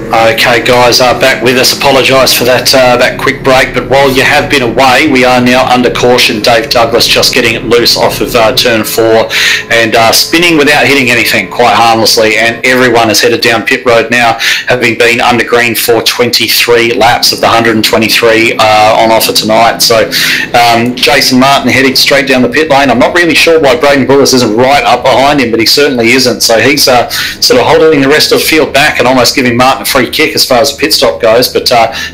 Okay, guys, back with us. Apologise for that quick break, but while you have been away, we are now under caution. Dave Douglas just getting it loose off of turn 4 and spinning without hitting anything, quite harmlessly, and everyone has headed down pit road now, having been under green for 23 laps of the 123 on offer tonight. So Jason Martin heading straight down the pit lane. I'm not really sure why Braden Bullis isn't right up behind him, but he certainly isn't. So he's sort of holding the rest of the field back and almost giving Martin a free kick as far as the pit stop goes, but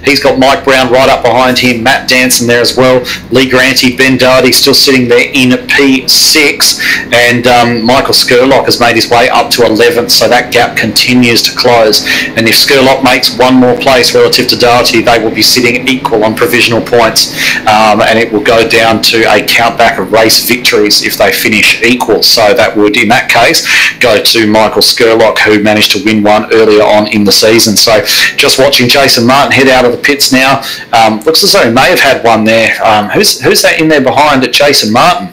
he's got Mike Brown right up behind him, Matt Danson there as well, Lee Granty, Ben Doherty still sitting there in P6, and Michael Skurlock has made his way up to 11th, so that gap continues to close, and if Skurlock makes one more place relative to Doherty, they will be sitting equal on provisional points, and it will go down to a countback of race victories if they finish equal, so that would in that case go to Michael Skurlock, who managed to win one earlier on in the season. So just watching Jason Martin head out of the pits now. Looks as though he may have had one there. Who's that in there behind at Jason Martin?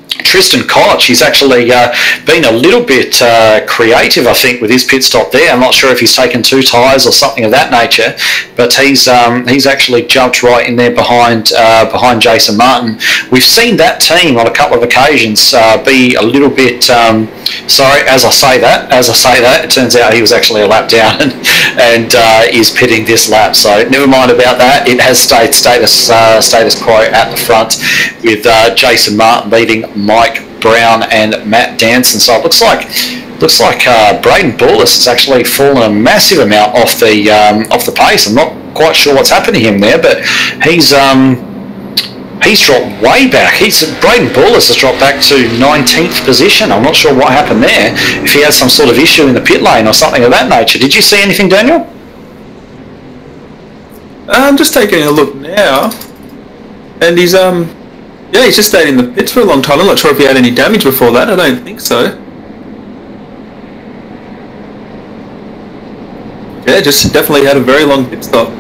Tristan Koch. He's actually been a little bit creative, I think, with his pit stop there. I'm not sure if he's taken 2 tyres or something of that nature, but he's actually jumped right in there behind Jason Martin. We've seen that team on a couple of occasions be a little bit. Sorry, as I say that, it turns out he was actually a lap down and is pitting this lap. So never mind about that. It has stayed status quo at the front with Jason Martin leading Mike Brown and Matt Danson. So it looks like Braden Bullis has actually fallen a massive amount off the pace. I'm not quite sure what's happened to him there, but he's dropped way back. Braden Bullis has dropped back to 19th position. I'm not sure what happened there. If he has some sort of issue in the pit lane or something of that nature. Did you see anything, Daniel? I'm just taking a look now, and he's just stayed in the pits for a long time. I'm not sure if he had any damage before that. I don't think so. Yeah, just definitely had a very long pit stop.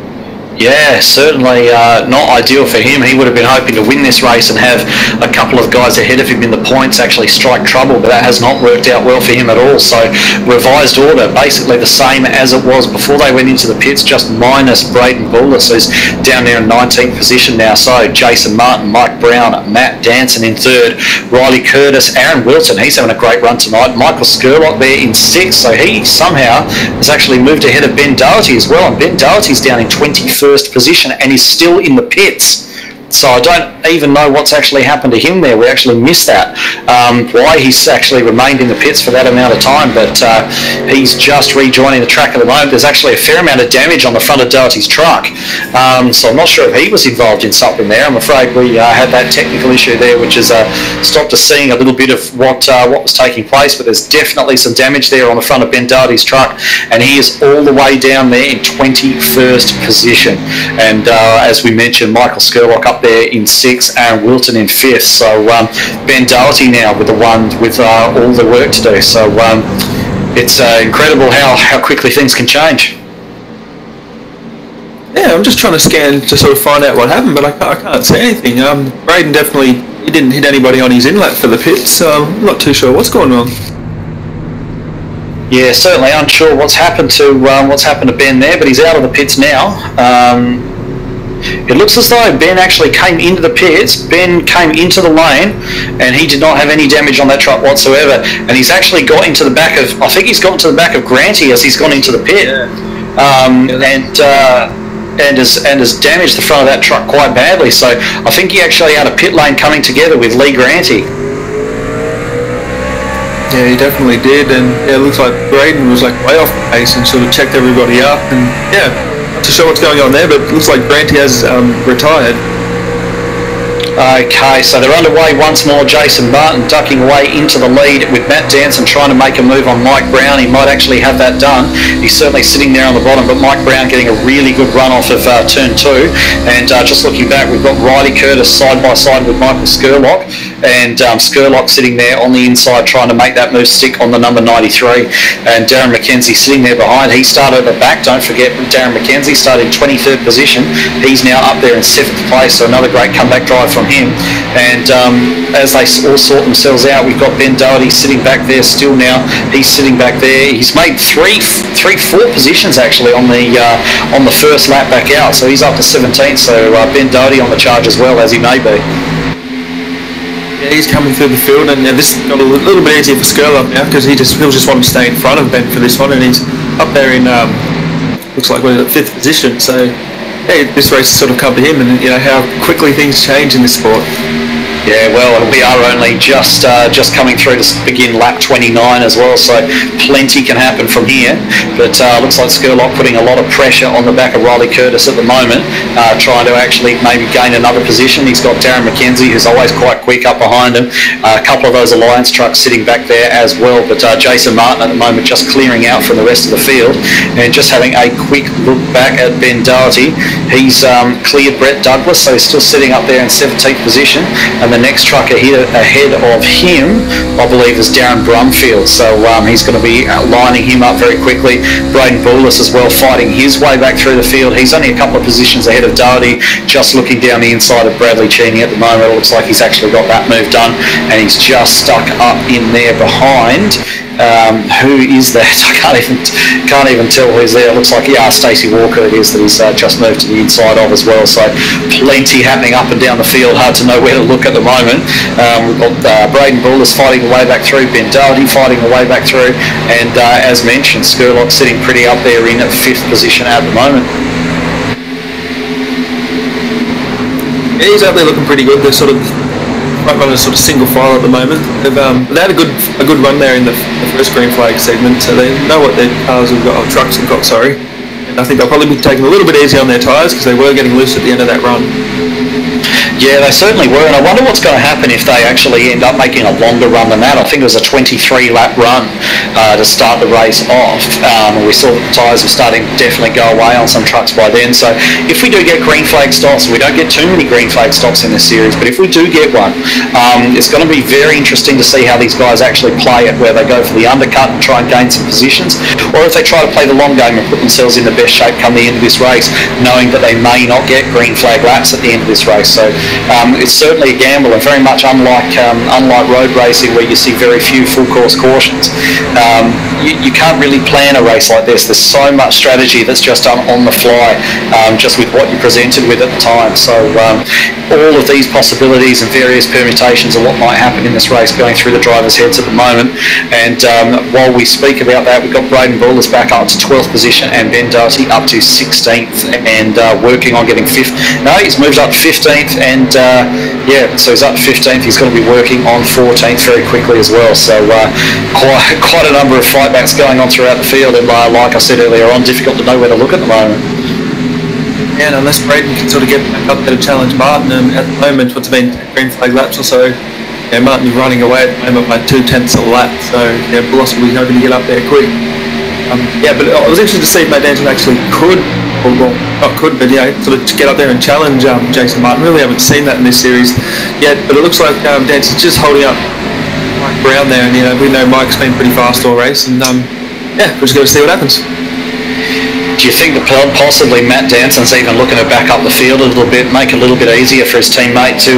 Yeah, certainly not ideal for him. He would have been hoping to win this race and have a couple of guys ahead of him in the points actually strike trouble, but that has not worked out well for him at all. So revised order, basically the same as it was before they went into the pits, just minus Braden Bullis, who's down there in 19th position now. So Jason Martin, Mike Brown, Matt Danson in 3rd, Riley Curtis, Aaron Wilton, he's having a great run tonight, Michael Skurlock there in 6th, so he somehow has actually moved ahead of Ben Doherty as well, and Ben Doherty's down in 21st position and he's still in the pits. So I don't even know what's actually happened to him there. We actually missed that. Why he's actually remained in the pits for that amount of time, but he's just rejoining the track at the moment. There's actually a fair amount of damage on the front of Doherty's truck. So I'm not sure if he was involved in something there. I'm afraid we had that technical issue there, which has stopped us seeing a little bit of what was taking place, but there's definitely some damage there on the front of Ben Doherty's truck, and he is all the way down there in 21st position. And as we mentioned, Michael Skurlock up there in 6th, Aaron Wilton in 5th. So Ben Doherty now with all the work to do. So it's incredible how quickly things can change. Yeah, I'm just trying to scan to sort of find out what happened, but I can't see anything. Braden definitely he didn't hit anybody on his inlet for the pits, so I'm not too sure what's going on. Yeah, certainly unsure what's happened to Ben there, but he's out of the pits now. It looks as though Ben actually came into the pits. Ben came into the lane, and he did not have any damage on that truck whatsoever. And he's actually got into the back of. I think he's gotten to the back of Granty as he's gone into the pit, and has damaged the front of that truck quite badly. So I think he actually had a pit lane coming together with Lee Granty. Yeah, he definitely did, and yeah, it looks like Braden was like way off the pace and sort of checked everybody up, and yeah, not too sure what's going on there, but it looks like Granty has retired. Okay, so they're underway once more. Jason Martin ducking away into the lead with Matt Danson trying to make a move on Mike Brown. He might actually have that done. He's certainly sitting there on the bottom, but Mike Brown getting a really good run off of turn 2. And just looking back, we've got Riley Curtis side by side with Michael Skurlock, and Skurlock sitting there on the inside trying to make that move stick on the number 93. And Darren McKenzie sitting there behind. He started at the back. Don't forget, Darren McKenzie started in 23rd position. He's now up there in 7th place, so another great comeback drive from from him. And as they all sort themselves out, we've got Ben Doherty sitting back there still now. He's sitting back there. He's made four positions actually on the first lap back out, so he's up to 17th. So Ben Doherty on the charge as well, as he may be. Yeah, he's coming through the field, and this got a little bit easier for Skurlock now because he'll just want to stay in front of Ben for this one, and he's up there in looks like we're at 5th position. So yeah, this race has sort of come to him, and how quickly things change in this sport. Yeah, well, we are only just coming through to begin lap 29 as well, so plenty can happen from here. But looks like Skurlock putting a lot of pressure on the back of Riley Curtis at the moment, trying to actually maybe gain another position. He's got Darren McKenzie, who's always quite quick up behind him. A couple of those Alliance trucks sitting back there as well, but Jason Martin at the moment just clearing out from the rest of the field. And just having a quick look back at Ben Doherty, he's cleared Brett Douglas, so he's still sitting up there in 17th position. And the next truck ahead of him, I believe, is Darren Brumfield. So he's going to be lining him up very quickly. Braden Boulis as well, fighting his way back through the field. He's only a couple of positions ahead of Doherty, just looking down the inside of Bradley Cheney at the moment. It looks like he's actually got that move done, and he's just stuck up in there behind. Who is that? I can't even tell who's there. It looks like Stacey Walker it is that he's just moved to the inside of as well. So plenty happening up and down the field. Hard to know where to look at the moment. We've got Braden Boulis fighting the way back through, Ben Doherty fighting the way back through, and as mentioned, Skurlock sitting pretty up there in 5th position at the moment. Yeah, he's up there looking pretty good. They're sort of right on a sort of single file at the moment. They had a good run there in the first green flag segment, so they know what their cars have got, or trucks have got, sorry. And I think they'll probably be taking a little bit easy on their tyres because they were getting loose at the end of that run. Yeah, they certainly were, and I wonder what's going to happen if they actually end up making a longer run than that. I think it was a 23-lap run to start the race off. We saw the tyres were starting to definitely go away on some trucks by then. So if we do get green flag stops, we don't get too many green flag stops in this series, but if we do get one, it's going to be very interesting to see how these guys actually play it, where they go for the undercut and try and gain some positions, or if they try to play the long game and put themselves in the best shape come the end of this race, knowing that they may not get green flag laps at the end of this race. So it's certainly a gamble, and very much unlike road racing where you see very few full course cautions. You can't really plan a race like this. There's so much strategy that's just done on the fly, just with what you're presented with at the time. So all of these possibilities and various permutations of what might happen in this race going through the drivers' heads at the moment. And while we speak about that, we've got Braden Boulis back up to 12th position and Ben Doherty up to 16th and working on getting 5th. No, he's moved up to 15th, and so he's up to 15th. He's going to be working on 14th very quickly as well. So quite a number of fightbacks going on throughout the field, and like I said earlier on, difficult to know where to look at the moment. Yeah, and unless Braden can sort of get back up there to challenge Martin, at the moment, what's been green flag laps or so, Martin is running away at the moment by 2/10 a lap, so Boulis will be hoping to get up there quick. But I was interested to see if Matt Danton actually could, well, not could, but sort of get up there and challenge Jason Martin. Really haven't seen that in this series yet, but it looks like Danton's just holding up Mike Brown there, and we know Mike's been pretty fast all race, and we're just going to see what happens. Do you think that possibly Matt Danson's even looking to back up the field a little bit, make it a little bit easier for his teammate to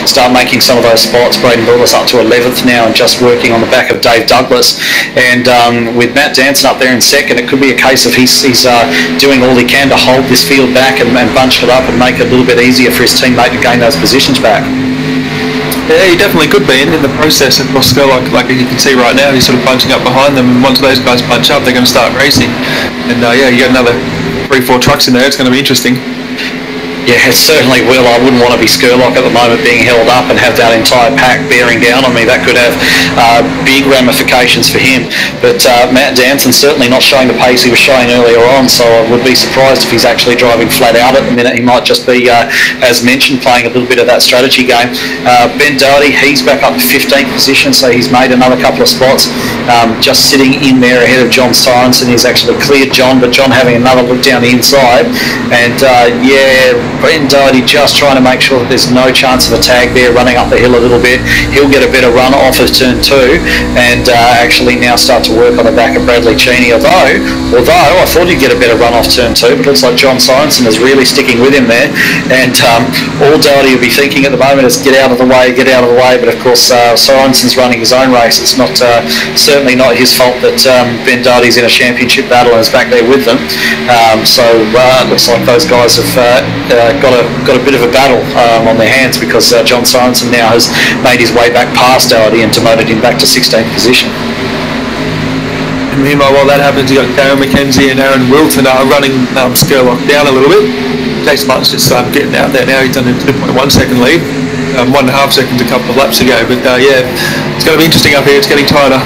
start making some of those spots? Braden Boulis up to 11th now and just working on the back of Dave Douglas. And with Matt Danson up there in second, it could be a case of he's doing all he can to hold this field back and bunch it up and make it a little bit easier for his teammate to gain those positions back. Yeah, he definitely could be, and in the process, of course, like you can see right now, he's sort of bunching up behind them, and once those guys bunch up, they're going to start racing. And you got another 3-4 trucks in there. It's going to be interesting. Yeah, it certainly will. I wouldn't want to be Skurlock at the moment being held up and have that entire pack bearing down on me. That could have big ramifications for him. But Matt Danton certainly not showing the pace he was showing earlier on, so I would be surprised if he's actually driving flat out at the minute. He might just be, as mentioned, playing a little bit of that strategy game. Ben Doherty, he's back up to 15th position, so he's made another couple of spots. Just sitting in there ahead of John Sorensen. He's actually cleared John, but John having another look down the inside. And Ben Doherty just trying to make sure that there's no chance of a tag there, running up the hill a little bit. He'll get a better run off of turn 2 and actually now start to work on the back of Bradley Cheney. Although I thought he'd get a better run off turn 2, but it looks like John Sorensen is really sticking with him there. And all Doherty will be thinking at the moment is get out of the way, get out of the way. But of course, Sorensen's running his own race. It's not certainly not his fault that Ben Doherty's in a championship battle and is back there with them. So it looks like those guys have got a bit of a battle on their hands, because John Sorensen now has made his way back past Doherty and demoted him back to 16th position. And meanwhile, while that happens, you got Darren McKenzie and Aaron Wilton running Skurlock down a little bit. Jason Martin's just getting out there now. He's done a 2.1 second lead, 1.5 seconds a couple of laps ago. But yeah, it's going to be interesting up here. It's getting tighter.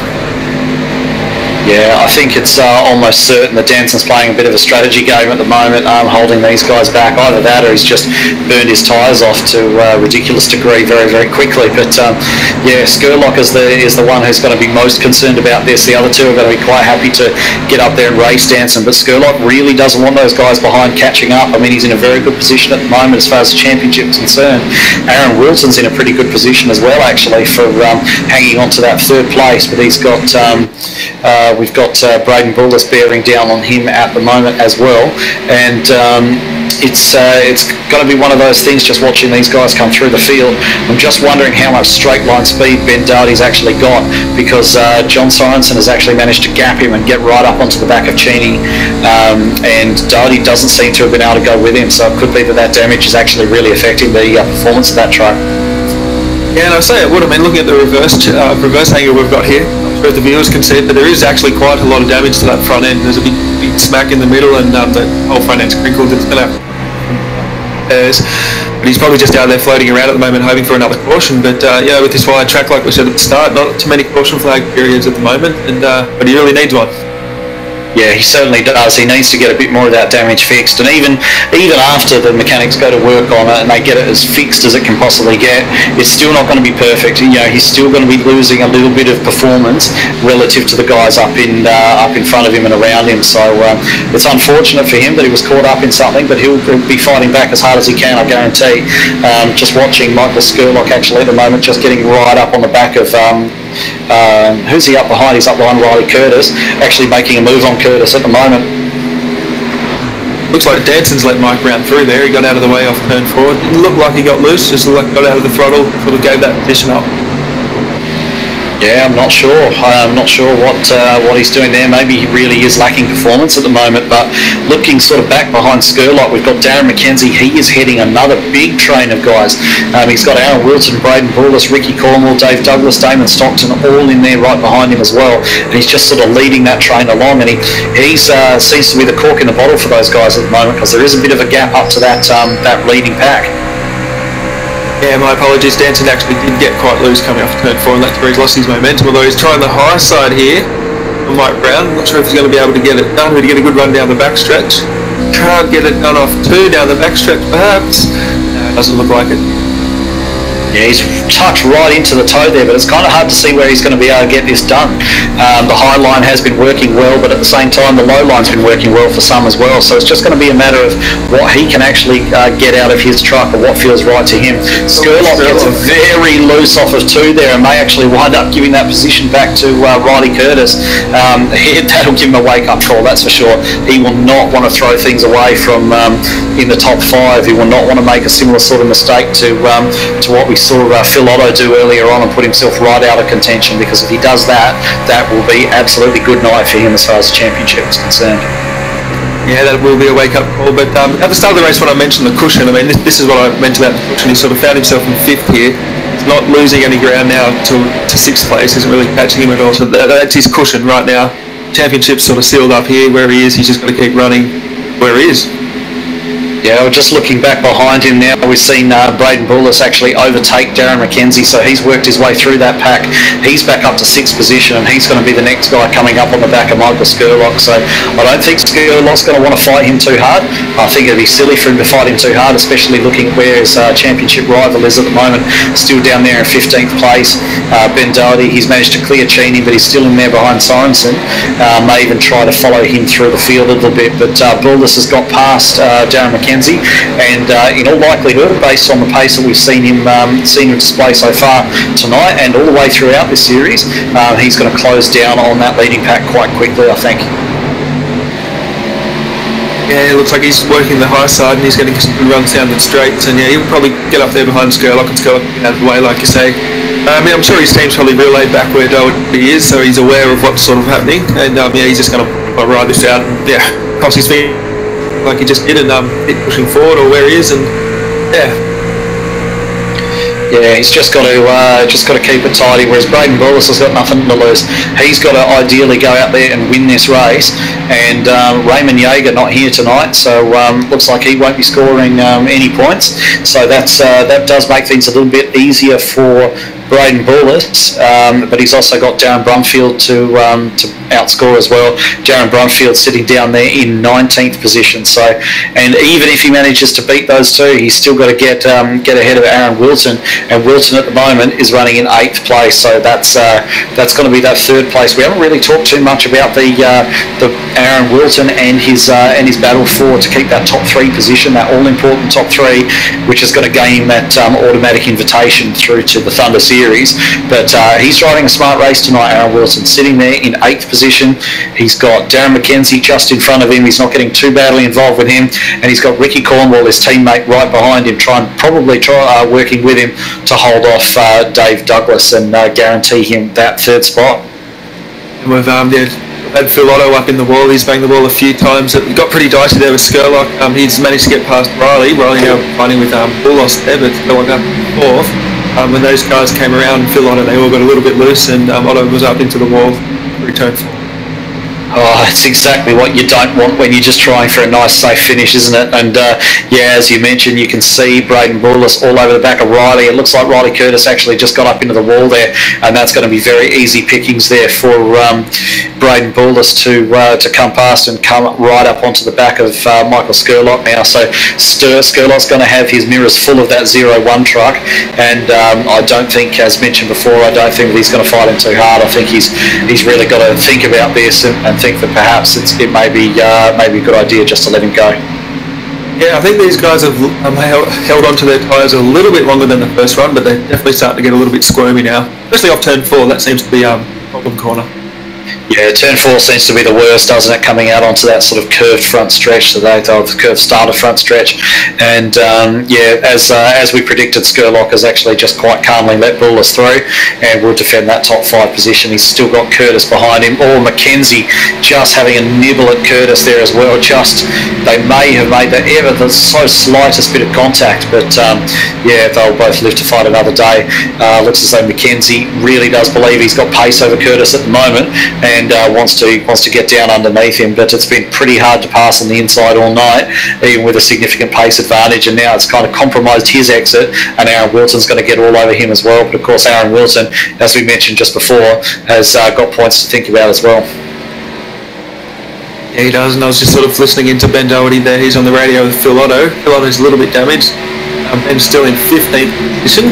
Yeah, I think it's almost certain that Danson's playing a bit of a strategy game at the moment, holding these guys back. Either that or he's just burned his tyres off to a ridiculous degree very, very quickly. But yeah, Skurlock is the one who's going to be most concerned about this. The other two are going to be quite happy to get up there and race Danson, but Skurlock really doesn't want those guys behind catching up. I mean, he's in a very good position at the moment as far as the championship is concerned. Aaron Wilson's in a pretty good position as well, actually, for hanging on to that third place, but he's got we've got Braden Bullis bearing down on him at the moment as well, and it's going to be one of those things just watching these guys come through the field. I'm just wondering how much straight line speed Ben Doherty's actually got, because John Sorensen has actually managed to gap him and get right up onto the back of Cheney, and Doherty doesn't seem to have been able to go with him, so it could be that damage is actually really affecting the performance of that truck. Yeah, and I say it would. I mean, looking at the reverse angle we've got here, I'm sure the viewers can see it, but there is actually quite a lot of damage to that front end. There's a big smack in the middle, and the whole front end's crinkled. It's going to but he's probably just out there floating around at the moment, hoping for another caution. But yeah, with this wide track, like we said at the start, not too many caution flag periods at the moment, and but he really needs one. Yeah, he certainly does. He needs to get a bit more of that damage fixed, and even after the mechanics go to work on it and they get it as fixed as it can possibly get, it's still not going to be perfect. You know, he's still going to be losing a little bit of performance relative to the guys up in front of him and around him. So it's unfortunate for him that he was caught up in something, but he'll be fighting back as hard as he can, I guarantee. Just watching Michael Skurlock actually at the moment, just getting right up on the back of who's he up behind? He's up behind Riley Curtis, actually making a move on Curtis at the moment. Looks like Danson's let Mike round through there. He got out of the way off turn 4. Didn't look like he got loose, just looked like he got out of the throttle, sort of gave that position up. Yeah, I'm not sure. I'm not sure what he's doing there. Maybe he really is lacking performance at the moment. But looking sort of back behind Skurlock, we've got Darren McKenzie. He is heading another big train of guys. He's got Aaron Wilton, Braden Bullis, Ricky Cornwall, Dave Douglas, Damon Stockton, all in there right behind him as well. And he's just sort of leading that train along. And he seems to be the cork in the bottle for those guys at the moment, because there is a bit of a gap up to that leading pack. Yeah, my apologies. Danson actually did get quite loose coming off turn 4, and that's where he's lost his momentum. Although he's trying the high side here on Mike Brown. I'm not sure if he's going to be able to get it done, to get a good run down the backstretch. Can't get it done off 2 down the backstretch, perhaps. No, it doesn't look like it. Yeah, he's tucked right into the toe there, but it's kind of hard to see where he's going to be able to get this done. The high line has been working well, but at the same time the low line's been working well for some as well, so it's just going to be a matter of what he can actually get out of his truck, or what feels right to him. Skurlock gets very loose off of 2 there and may actually wind up giving that position back to Riley Curtis. That'll give him a wake-up call, that's for sure. He will not want to throw things away from in the top 5. He will not want to make a similar sort of mistake to what we saw Phil Otto do earlier on and put himself right out of contention, because if he does that, that will be absolutely good night for him as far as the championship is concerned. Yeah, that will be a wake-up call. But at the start of the race, when I mentioned the cushion, I mean, this is what I mentioned about the cushion. He sort of found himself in 5th here. He's not losing any ground now to 6th place. Isn't really catching him at all. So that's his cushion right now. Championship's sort of sealed up here where he is. He's just got to keep running where he is. Yeah, we're just looking back behind him now. We've seen Braden Bullis actually overtake Darren McKenzie, so he's worked his way through that pack. He's back up to 6th position, and he's going to be the next guy coming up on the back of Michael Skurlock. So I don't think Skurlock's going to want to fight him too hard. I think it'd be silly for him to fight him too hard, especially looking at where his championship rival is at the moment, still down there in 15th place. Ben Doherty, he's managed to clear Cheney, but he's still in there behind Sorensen. May even try to follow him through the field a little bit, but Bullis has got past Darren McKenzie McKenzie, and in all likelihood, based on the pace that we've seen him display so far tonight and all the way throughout this series, he's going to close down on that leading pack quite quickly, I think. Yeah, it looks like he's working the high side and he's getting some good runs down the straights, and yeah, he'll probably get up there behind Skurlock and Skurlock out of the way, like you say. I'm sure his team's probably relayed back where Doherty is, so he's aware of what's sort of happening, and yeah, he's just going to ride this out and cross his feet like he just did, and keep pushing forward or where he is, and yeah. Yeah, he's just got to keep it tidy. Whereas Braden Bullis has got nothing to lose. He's got to ideally go out there and win this race. And Raymond Yeager not here tonight, so looks like he won't be scoring any points. So that does make things a little bit easier for Braden Bullis, but he's also got Darren Brumfield to outscore as well. Darren Brumfield sitting down there in 19th position. So, and even if he manages to beat those two, he's still got to get ahead of Aaron Wilson. And Wilson at the moment is running in 8th place. So that's going to be that 3rd place. We haven't really talked too much about the Aaron Wilson and his battle to keep that top 3 position, that all important top 3, which is going to gain him that automatic invitation through to the Thunder Series. But he's riding a smart race tonight, Aaron Wilson, sitting there in 8th position. He's got Darren McKenzie just in front of him. He's not getting too badly involved with him, and he's got Ricky Cornwall, his teammate, right behind him, probably working with him to hold off Dave Douglas and guarantee him that 3rd spot. And we've had Phil Otto up in the wall. He's banged the wall a few times. It got pretty dicey there with Skurlock. He's managed to get past Riley. Riley now fighting with Bullos there, but Skurlock up 4th. When those cars came around, Phil Otto, they all got a little bit loose, and Otto was up into the wall. Return 4. Oh, it's exactly what you don't want when you're just trying for a nice, safe finish, isn't it? And yeah, as you mentioned, you can see Braden Bullis all over the back of Riley. It looks like Riley Curtis actually just got up into the wall there, and that's going to be very easy pickings there for Braden Bullis to come past and come right up onto the back of Michael Skurlock now. So Skurlock's going to have his mirrors full of that 0-1 truck, and I don't think, as mentioned before, I don't think that he's going to fight him too hard. I think he's really got to think about this and think that perhaps it may be a good idea just to let him go. Yeah, I think these guys have held onto their tyres a little bit longer than the first run, but they're definitely starting to get a little bit squirmy now, especially off turn 4. That seems to be problem corner. Yeah, turn 4 seems to be the worst, doesn't it, coming out onto that sort of curved front stretch, the curved starter front stretch. And yeah, as we predicted, Skurlock has actually just quite calmly let Bullis through and will defend that top 5 position. He's still got Curtis behind him, or McKenzie just having a nibble at Curtis there as well. They may have made the so slightest bit of contact, but yeah, they'll both live to fight another day. Looks as though McKenzie really does believe he's got pace over Curtis at the moment, and wants to get down underneath him, but it's been pretty hard to pass on the inside all night, even with a significant pace advantage, and now it's kind of compromised his exit, and Aaron Wilson's going to get all over him as well. But of course, Aaron Wilson, as we mentioned just before, has got points to think about as well. Yeah, he does, and I was just sort of listening into Ben Doherty there. He's on the radio with Phil Otto. Phil Otto's a little bit damaged. Ben's still in 15th position.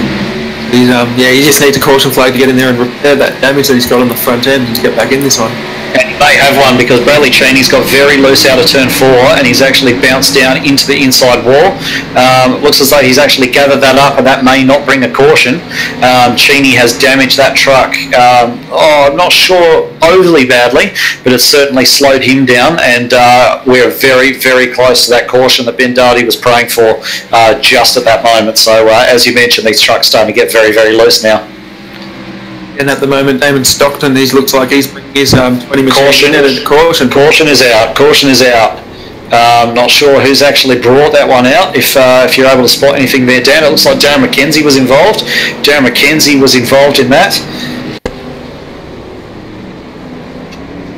He's, yeah, he just needs a caution flag to get in there and repair that damage that he's got on the front end and to get back in this one. And he may have one, because Bradley Cheney's got very loose out of turn 4, and he's actually bounced down into the inside wall. It looks as though he's actually gathered that up, and that may not bring a caution. Cheney has damaged that truck. I'm not sure overly badly, but it's certainly slowed him down, and we're very, very close to that caution that Ben Doherty was praying for just at that moment. So as you mentioned, these trucks starting to get very, very loose now. And at the moment, Damon Stockton, he looks like he's bringing his 20 machine in at caution. Caution is out. Caution is out. Not sure who's actually brought that one out. If you're able to spot anything there, Dan, it looks like Darren McKenzie was involved. Darren McKenzie was involved in that.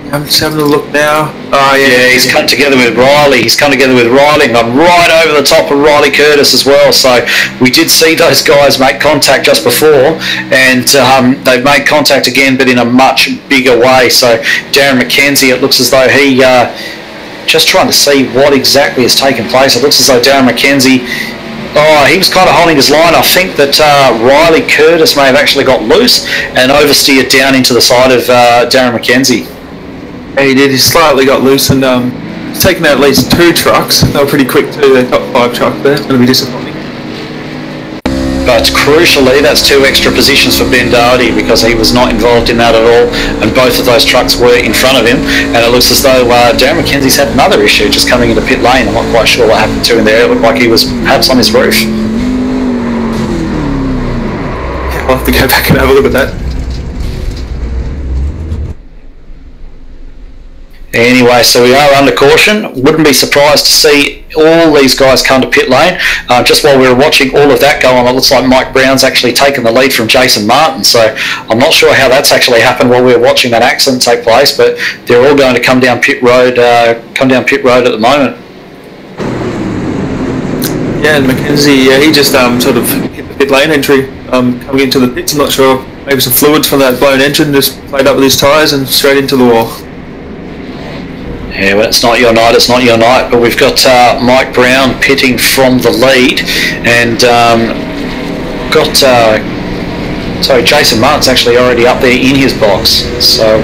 I'm just having a look now. Oh yeah, he's come together with Riley. He's come together with Riley and gone right over the top of Riley Curtis as well. So we did see those guys make contact just before, and they've made contact again, but in a much bigger way. So Darren McKenzie, it looks as though he just trying to see what exactly has taken place. It looks as though Darren McKenzie, he was kind of holding his line. I think that Riley Curtis may have actually got loose and oversteered down into the side of Darren McKenzie. Yeah, he did. He slightly got loose, and He's taken out at least 2 trucks. They were pretty quick too. Their top 5 truck there. It's going to be disappointing. But crucially, that's 2 extra positions for Ben Doherty because he was not involved in that at all, and both of those trucks were in front of him. And it looks as though Darren McKenzie's had another issue just coming into pit lane. I'm not quite sure what happened to him there. It looked like he was perhaps on his roof. Yeah, I'll have to go back and have a look at that. Anyway, so we are under caution. Wouldn't be surprised to see all these guys come to pit lane. Just while we were watching all of that go on, it looks like Mike Brown's actually taken the lead from Jason Martin. So I'm not sure how that's actually happened while we were watching that accident take place, but they're all going to come down pit road. Come down pit road at the moment. Yeah, and McKenzie, he just sort of hit the pit lane entry coming into the pits. I'm not sure. Maybe some fluids from that blown engine just played up with his tyres and straight into the wall. Yeah, well, it's not your night, it's not your night, but we've got Mike Brown pitting from the lead, and Jason Martin's actually already up there in his box, so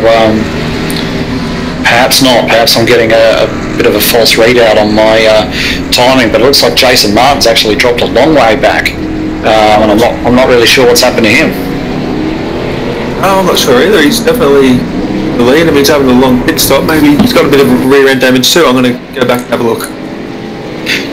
perhaps not, perhaps I'm getting a bit of a false readout on my timing, but it looks like Jason Martin's actually dropped a long way back, and I'm not really sure what's happened to him. Oh, I'm not sure either, he's definitely the lead. I mean, he's having a long pit stop. Maybe he's got a bit of rear end damage too. I'm going to go back and have a look.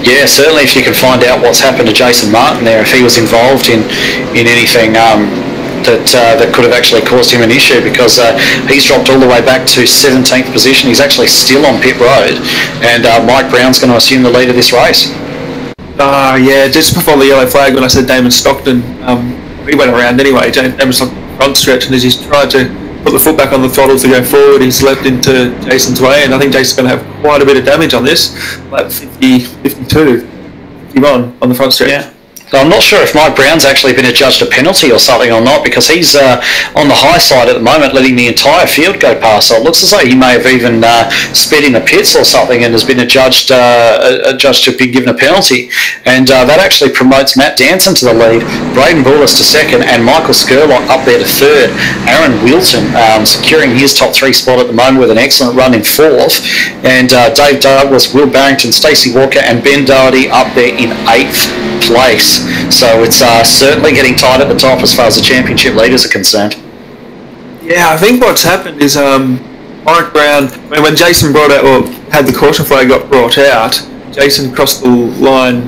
Yeah, certainly if you can find out what's happened to Jason Martin there, if he was involved in anything that could have actually caused him an issue, because he's dropped all the way back to 17th position. He's actually still on pit road, and Mike Brown's going to assume the lead of this race. Yeah, just before the yellow flag when I said Damon Stockton, he went around anyway. Damon Stockton front stretch, and as he's tried to put the foot back on the throttle to go forward, he's leapt into Jason's way, and I think Jason's going to have quite a bit of damage on this. Lap 50, 52, 51 on the front stretch. Yeah. So I'm not sure if Mike Brown's actually been adjudged a penalty or something or not, because he's on the high side at the moment, letting the entire field go past. So it looks as though he may have even sped in the pits or something and has been adjudged to be given a penalty. And that actually promotes Matt Danson to the lead, Braden Bullis to second, and Michael Skurlock up there to third. Aaron Wilton securing his top 3 spot at the moment with an excellent run in 4th. And Dave Douglas, Will Barrington, Stacey Walker, and Ben Doherty up there in 8th place. So it's certainly getting tight at the top as far as the championship leaders are concerned. Yeah, I think what's happened is Mike Brown, when Jason brought out, or had the caution flag got brought out, Jason crossed the line.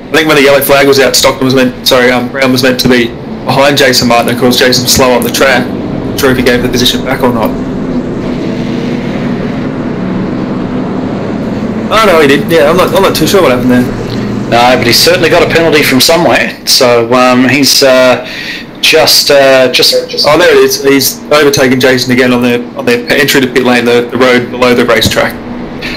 I think when the yellow flag was out, Brown was meant to be behind Jason Martin. Of course, Jason's slow on the track. I'm not sure if he gave the position back or not. Oh no, he did. Yeah, I'm not too sure what happened there. No, but he's certainly got a penalty from somewhere. So he's just. Oh, there it is. He's overtaken Jason again on the entry to pit lane, the road below the racetrack.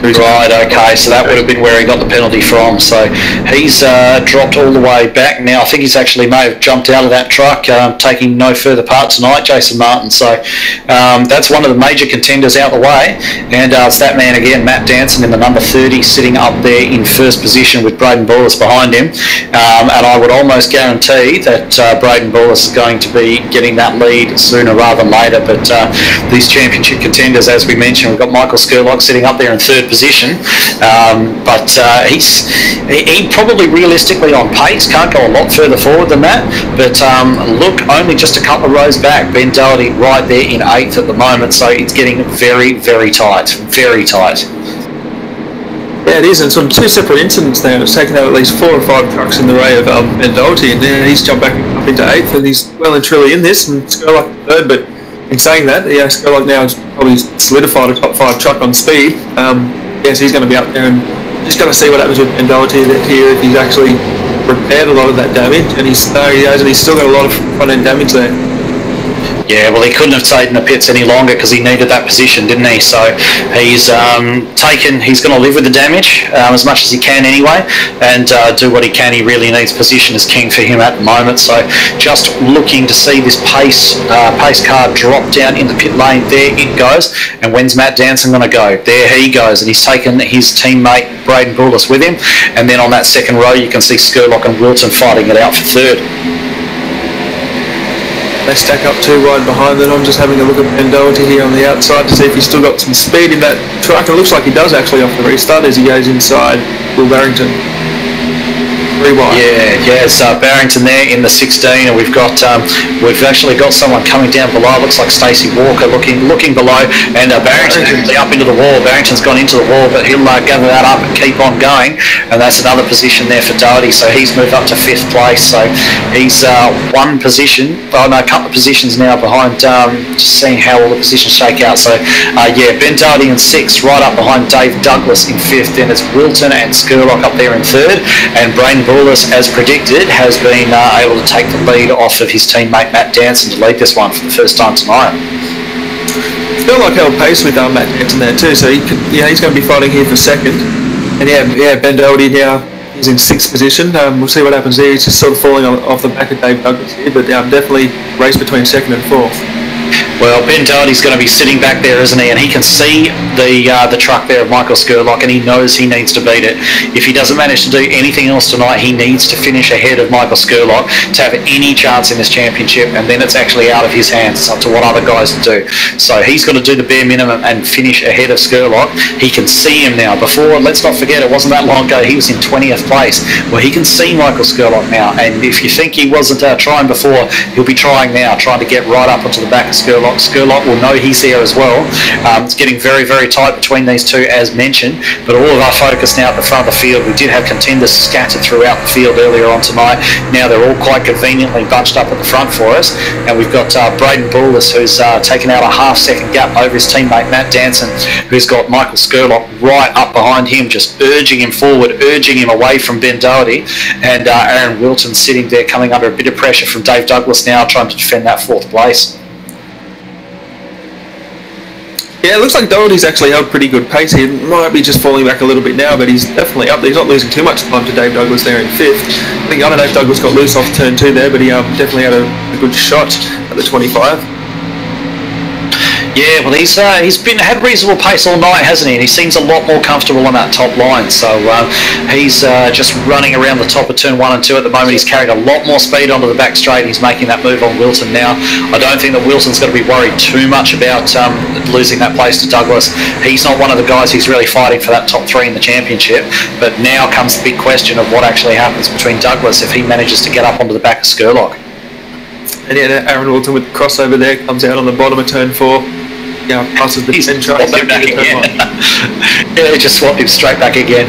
Right, okay, so that would have been where he got the penalty from. So he's dropped all the way back now. I think he's actually may have jumped out of that truck, taking no further part tonight, Jason Martin. So that's one of the major contenders out the way. And it's that man again, Matt Danson, in the number 30, sitting up there in first position with Braden Bullis behind him. And I would almost guarantee that Braden Bullis is going to be getting that lead sooner rather than later. But these championship contenders, as we mentioned, we've got Michael Skurlock sitting up there in third position, but he probably realistically on pace can't go a lot further forward than that, but look, only just a couple of rows back, Ben Doherty right there in 8th at the moment, so it's getting very, very tight, very tight. Yeah, it is, and sort of 2 separate incidents there. It's taken out at least 4 or 5 trucks in the way of Ben Doherty, and then he's jumped back up into 8th, and he's well and truly in this, and Skurlock 3rd, but in saying that, yeah, Skurlock now has probably solidified a top 5 truck on speed. Yes, he's going to be up there, and just got to see what happens with Ben Doherty here, if he's actually repaired a lot of that damage, and he's still got a lot of front end damage there. Yeah, well, he couldn't have stayed in the pits any longer because he needed that position, didn't he? So he's he's going to live with the damage as much as he can anyway, and do what he can. He really needs position as king for him at the moment. So just looking to see this pace car drop down in the pit lane. There it goes. And when's Matt Danson going to go? There he goes, and he's taken his teammate Braden Bullis with him. And then on that second row, you can see Skurlock and Wilton fighting it out for third. they stack up too wide behind them. I'm just having a look at Ben Doherty here on the outside to see if he's still got some speed in that truck. It looks like he does actually off the restart as he goes inside Will Barrington. Yeah, it's Barrington there in the 16, and we've actually got someone coming down below. It looks like Stacey Walker looking below, and Barrington actually up into the wall. Barrington's gone into the wall, but he'll gather that up and keep on going, and that's another position there for Doherty. So he's moved up to 5th place. So he's a couple of positions now behind. Just seeing how all the positions shake out. So Ben Doherty in 6th, right up behind Dave Douglas in 5th. Then it's Wilton and Skurlock up there in 3rd, and Braden Bullis, as predicted, has been able to take the lead off of his teammate Matt Danson to lead this one for the first time tonight. Skurlock held pace with Matt Danson there too, so he's going to be fighting here for 2nd. And Ben Doherty now is in 6th position. We'll see what happens there. He's just sort of falling off the back of Dave Douglas here, but definitely race between 2nd and 4th. Well, Ben Doherty's going to be sitting back there, isn't he? And he can see the truck there of Michael Skurlock, and he knows he needs to beat it. If he doesn't manage to do anything else tonight, he needs to finish ahead of Michael Skurlock to have any chance in this championship, and then it's actually out of his hands. It's up to what other guys do. So he's got to do the bare minimum and finish ahead of Skurlock. He can see him now. Before, let's not forget, it wasn't that long ago, he was in 20th place. Well, he can see Michael Skurlock now, and if you think he wasn't trying before, he'll be trying now, trying to get right up onto the back of Skurlock. Skurlock will know he's there as well. It's getting very, very tight between these two, as mentioned, but all of our focus now at the front of the field. We did have contenders scattered throughout the field earlier on tonight. Now they're all quite conveniently bunched up at the front for us, and we've got Braden Bullis, who's taken out a half-second gap over his teammate Matt Danson, who's got Michael Skurlock right up behind him, just urging him forward, urging him away from Ben Doherty, and Aaron Wilton sitting there coming under a bit of pressure from Dave Douglas now, trying to defend that 4th place. Yeah, it looks like Doherty's actually held pretty good pace here. Might be just falling back a little bit now, but he's definitely up there. He's not losing too much time to Dave Douglas there in 5th. I don't know if Douglas got loose off turn 2 there, but he definitely had a good shot at the 25. Yeah, well, he's had reasonable pace all night, hasn't he? And he seems a lot more comfortable on that top line. So he's just running around the top of turn 1 and 2 at the moment. He's carried a lot more speed onto the back straight. He's making that move on Wilton now. I don't think that Wilson's going to be worried too much about losing that place to Douglas. He's not one of the guys who's really fighting for that top 3 in the championship. But now comes the big question of what actually happens between Douglas if he manages to get up onto the back of Skurlock. And Aaron Wilton with the crossover there comes out on the bottom of turn 4. Passes the 10 truck back again. Yeah, he just swapped him straight back again.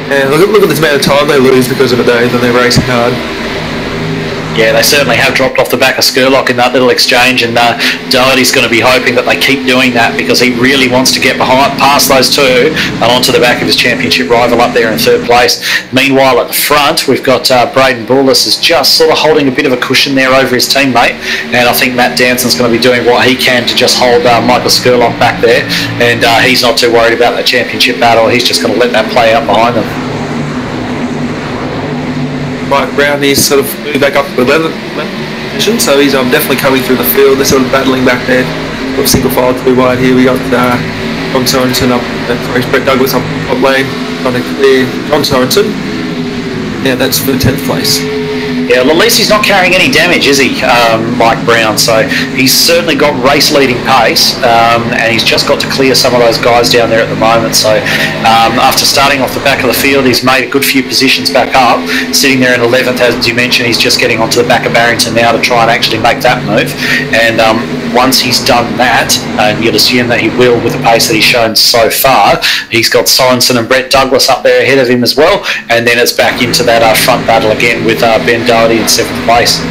Yeah, look at this amount of time they lose because of it though, then they're racing hard. Yeah, they certainly have dropped off the back of Skurlock in that little exchange, and Doherty's going to be hoping that they keep doing that because he really wants to get past those two and onto the back of his championship rival up there in 3rd place. Meanwhile, at the front, we've got Braden Bullis is just sort of holding a bit of a cushion there over his teammate, and I think Matt Danson's going to be doing what he can to just hold Michael Skurlock back there, and he's not too worried about that championship battle. He's just going to let that play out behind them. Mike Brown, he's sort of moved back up to 11th position, so he's definitely coming through the field. They're sort of battling back there. Got single file too wide here. We got John Sorensen Brett Douglas up top lane, trying to clear John Sorensen. Yeah, that's for the 10th place. Yeah, well, at least he's not carrying any damage, is he, Mike Brown? So he's certainly got race-leading pace, and he's just got to clear some of those guys down there at the moment. So after starting off the back of the field, he's made a good few positions back up. Sitting there in 11th, as you mentioned, he's just getting onto the back of Barrington now to try and actually make that move. And once he's done that, and you'd assume that he will with the pace that he's shown so far, he's got Sorensen and Brett Douglas up there ahead of him as well. And then it's back into that front battle again with Ben Doherty in 7th place.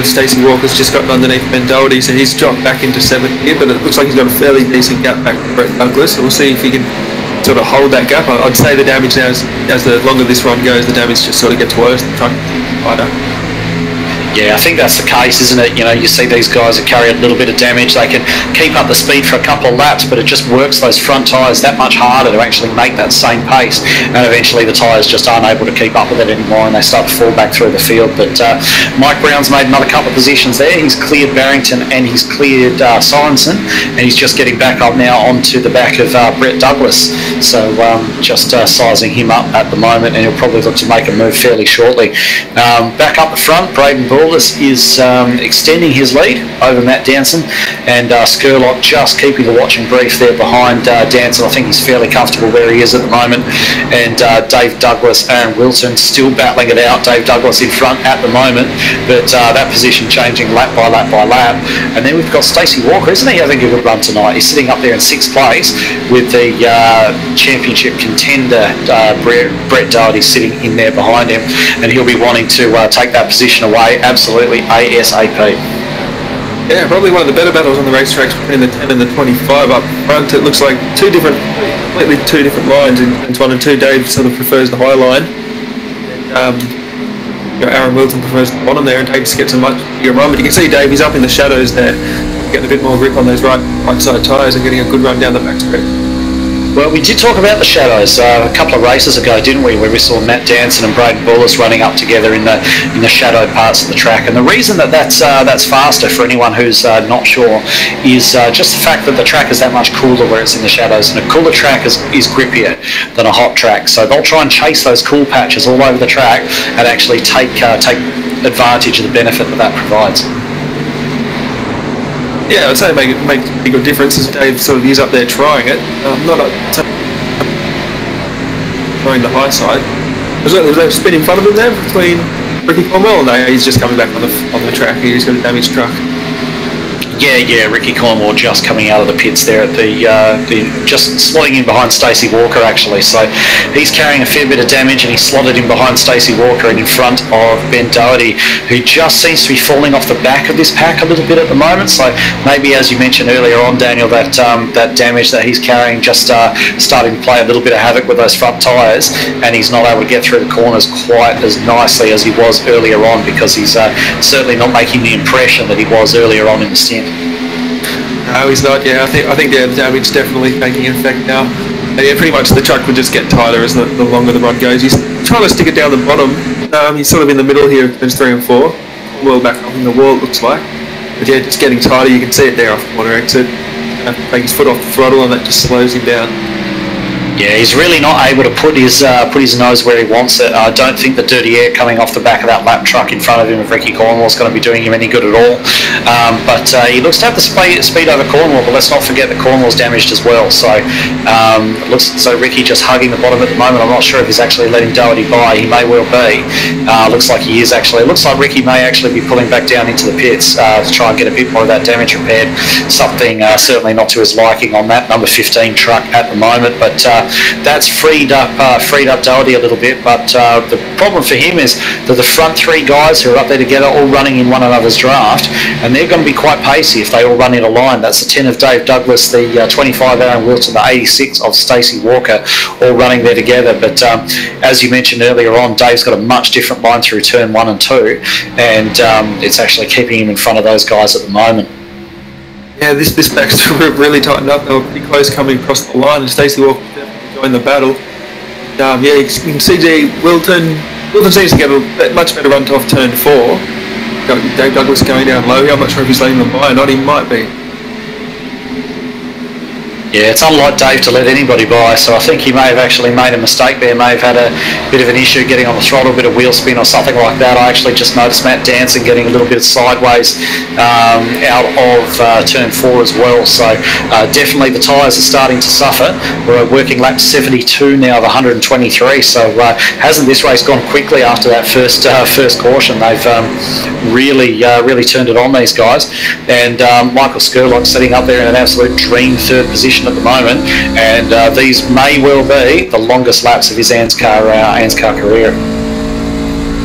Stacey Walker's just gotten underneath Ben Doherty, so he's dropped back into 7th here, but it looks like he's got a fairly decent gap back to Brett Douglas, so we'll see if he can sort of hold that gap. I'd say the damage now, as the longer this run goes, the damage just sort of gets worse. The truck wider. Yeah, I think that's the case, isn't it? You know, you see these guys that carry a little bit of damage. They can keep up the speed for a couple of laps, but it just works those front tyres that much harder to actually make that same pace. And eventually the tyres just aren't able to keep up with it anymore, and they start to fall back through the field. But Mike Brown's made another couple of positions there. He's cleared Barrington and he's cleared Sorensen, and he's just getting back up now onto the back of Brett Douglas. So just sizing him up at the moment, and he'll probably look to make a move fairly shortly. Back up the front, Braden Bull Bullis is extending his lead over Matt Danson, and Skurlock just keeping the watching brief there behind Danson. I think he's fairly comfortable where he is at the moment, and Dave Douglas, Aaron Wilson still battling it out. Dave Douglas in front at the moment, but that position changing lap by lap by lap. And then we've got Stacey Walker. Isn't he having a good run tonight? He's sitting up there in 6th place with the championship contender Brett Doherty sitting in there behind him, and he'll be wanting to take that position away absolutely ASAP. Yeah, probably one of the better battles on the racetracks between the 10 and the 25 up front. It looks like completely two different lines in 1 and 2. Dave sort of prefers the high line. Aaron Wilson prefers the bottom there, and Dave just gets a much bigger run. But you can see Dave, he's up in the shadows there, getting a bit more grip on those right side tyres and getting a good run down the back straight. Well, we did talk about the shadows a couple of races ago, didn't we, where we saw Matt Danson and Braden Bullis running up together in the shadow parts of the track. And the reason that's faster for anyone who's not sure is just the fact that the track is that much cooler where it's in the shadows, and a cooler track is grippier than a hot track. So they'll try and chase those cool patches all over the track and actually take advantage of the benefit that provides. Yeah, I'd say it makes a pretty good difference as Dave sort of is up there trying it. Trying the high side. Was there a spin in front of him there between Ricky Cornwell? No, he's just coming back on the track. He's got a damaged truck. Yeah, Ricky Cornwell just coming out of the pits there at just slotting in behind Stacey Walker actually. So he's carrying a fair bit of damage, and he's slotted in behind Stacey Walker and in front of Ben Doherty, who just seems to be falling off the back of this pack a little bit at the moment. So maybe, as you mentioned earlier on, Daniel, that damage that he's carrying just starting to play a little bit of havoc with those front tyres, and he's not able to get through the corners quite as nicely as he was earlier on, because he's certainly not making the impression that he was earlier on in the stint. No, he's not. Yeah, I think the damage definitely taking effect now. And yeah, pretty much the truck would just get tighter as the longer the run goes. He's trying to stick it down the bottom. He's sort of in the middle here, there's 3 and 4. Well back up in the wall, it looks like. But yeah, just getting tighter. You can see it there off the corner exit. Take his foot off the throttle, and that just slows him down. Yeah, he's really not able to put his nose where he wants it. I don't think the dirty air coming off the back of that lap truck in front of him of Ricky Cornwell is going to be doing him any good at all. But he looks to have the speed over Cornwell, but let's not forget that Cornwell's damaged as well. So looks so Ricky just hugging the bottom at the moment. I'm not sure if he's actually letting Doherty by. He may well be. Looks like he is actually. It looks like Ricky may actually be pulling back down into the pits to try and get a bit more of that damage repaired. Something certainly not to his liking on that number 15 truck at the moment, but that's freed up Doherty a little bit. But the problem for him is that the front 3 guys who are up there together all running in one another's draft, and they're going to be quite pacey if they all run in a line. That's the 10 of Dave Douglas, the 25 Aaron Wilson, the 86 of Stacey Walker, all running there together. But as you mentioned earlier on, Dave's got a much different line through turn 1 and 2, and it's actually keeping him in front of those guys at the moment. Yeah, this back's really tightened up. They were pretty close coming across the line, and Stacey Walker in the battle. Yeah, you can see Wilton seems to get a much better run off turn 4. Dave Douglas going down low. I'm not sure if he's letting them by or not. He might be. Yeah, it's unlike Dave to let anybody by, so I think he may have actually made a mistake there, may have had a bit of an issue getting on the throttle, a bit of wheel spin or something like that. I actually just noticed Matt Danson getting a little bit sideways out of turn 4 as well, so definitely the tyres are starting to suffer. We're working lap 72 now of 123, so hasn't this race gone quickly after that first caution? They've really turned it on, these guys, and Michael Skurlock sitting up there in an absolute dream 3rd position at the moment, and these may well be the longest laps of his ANZCAR career.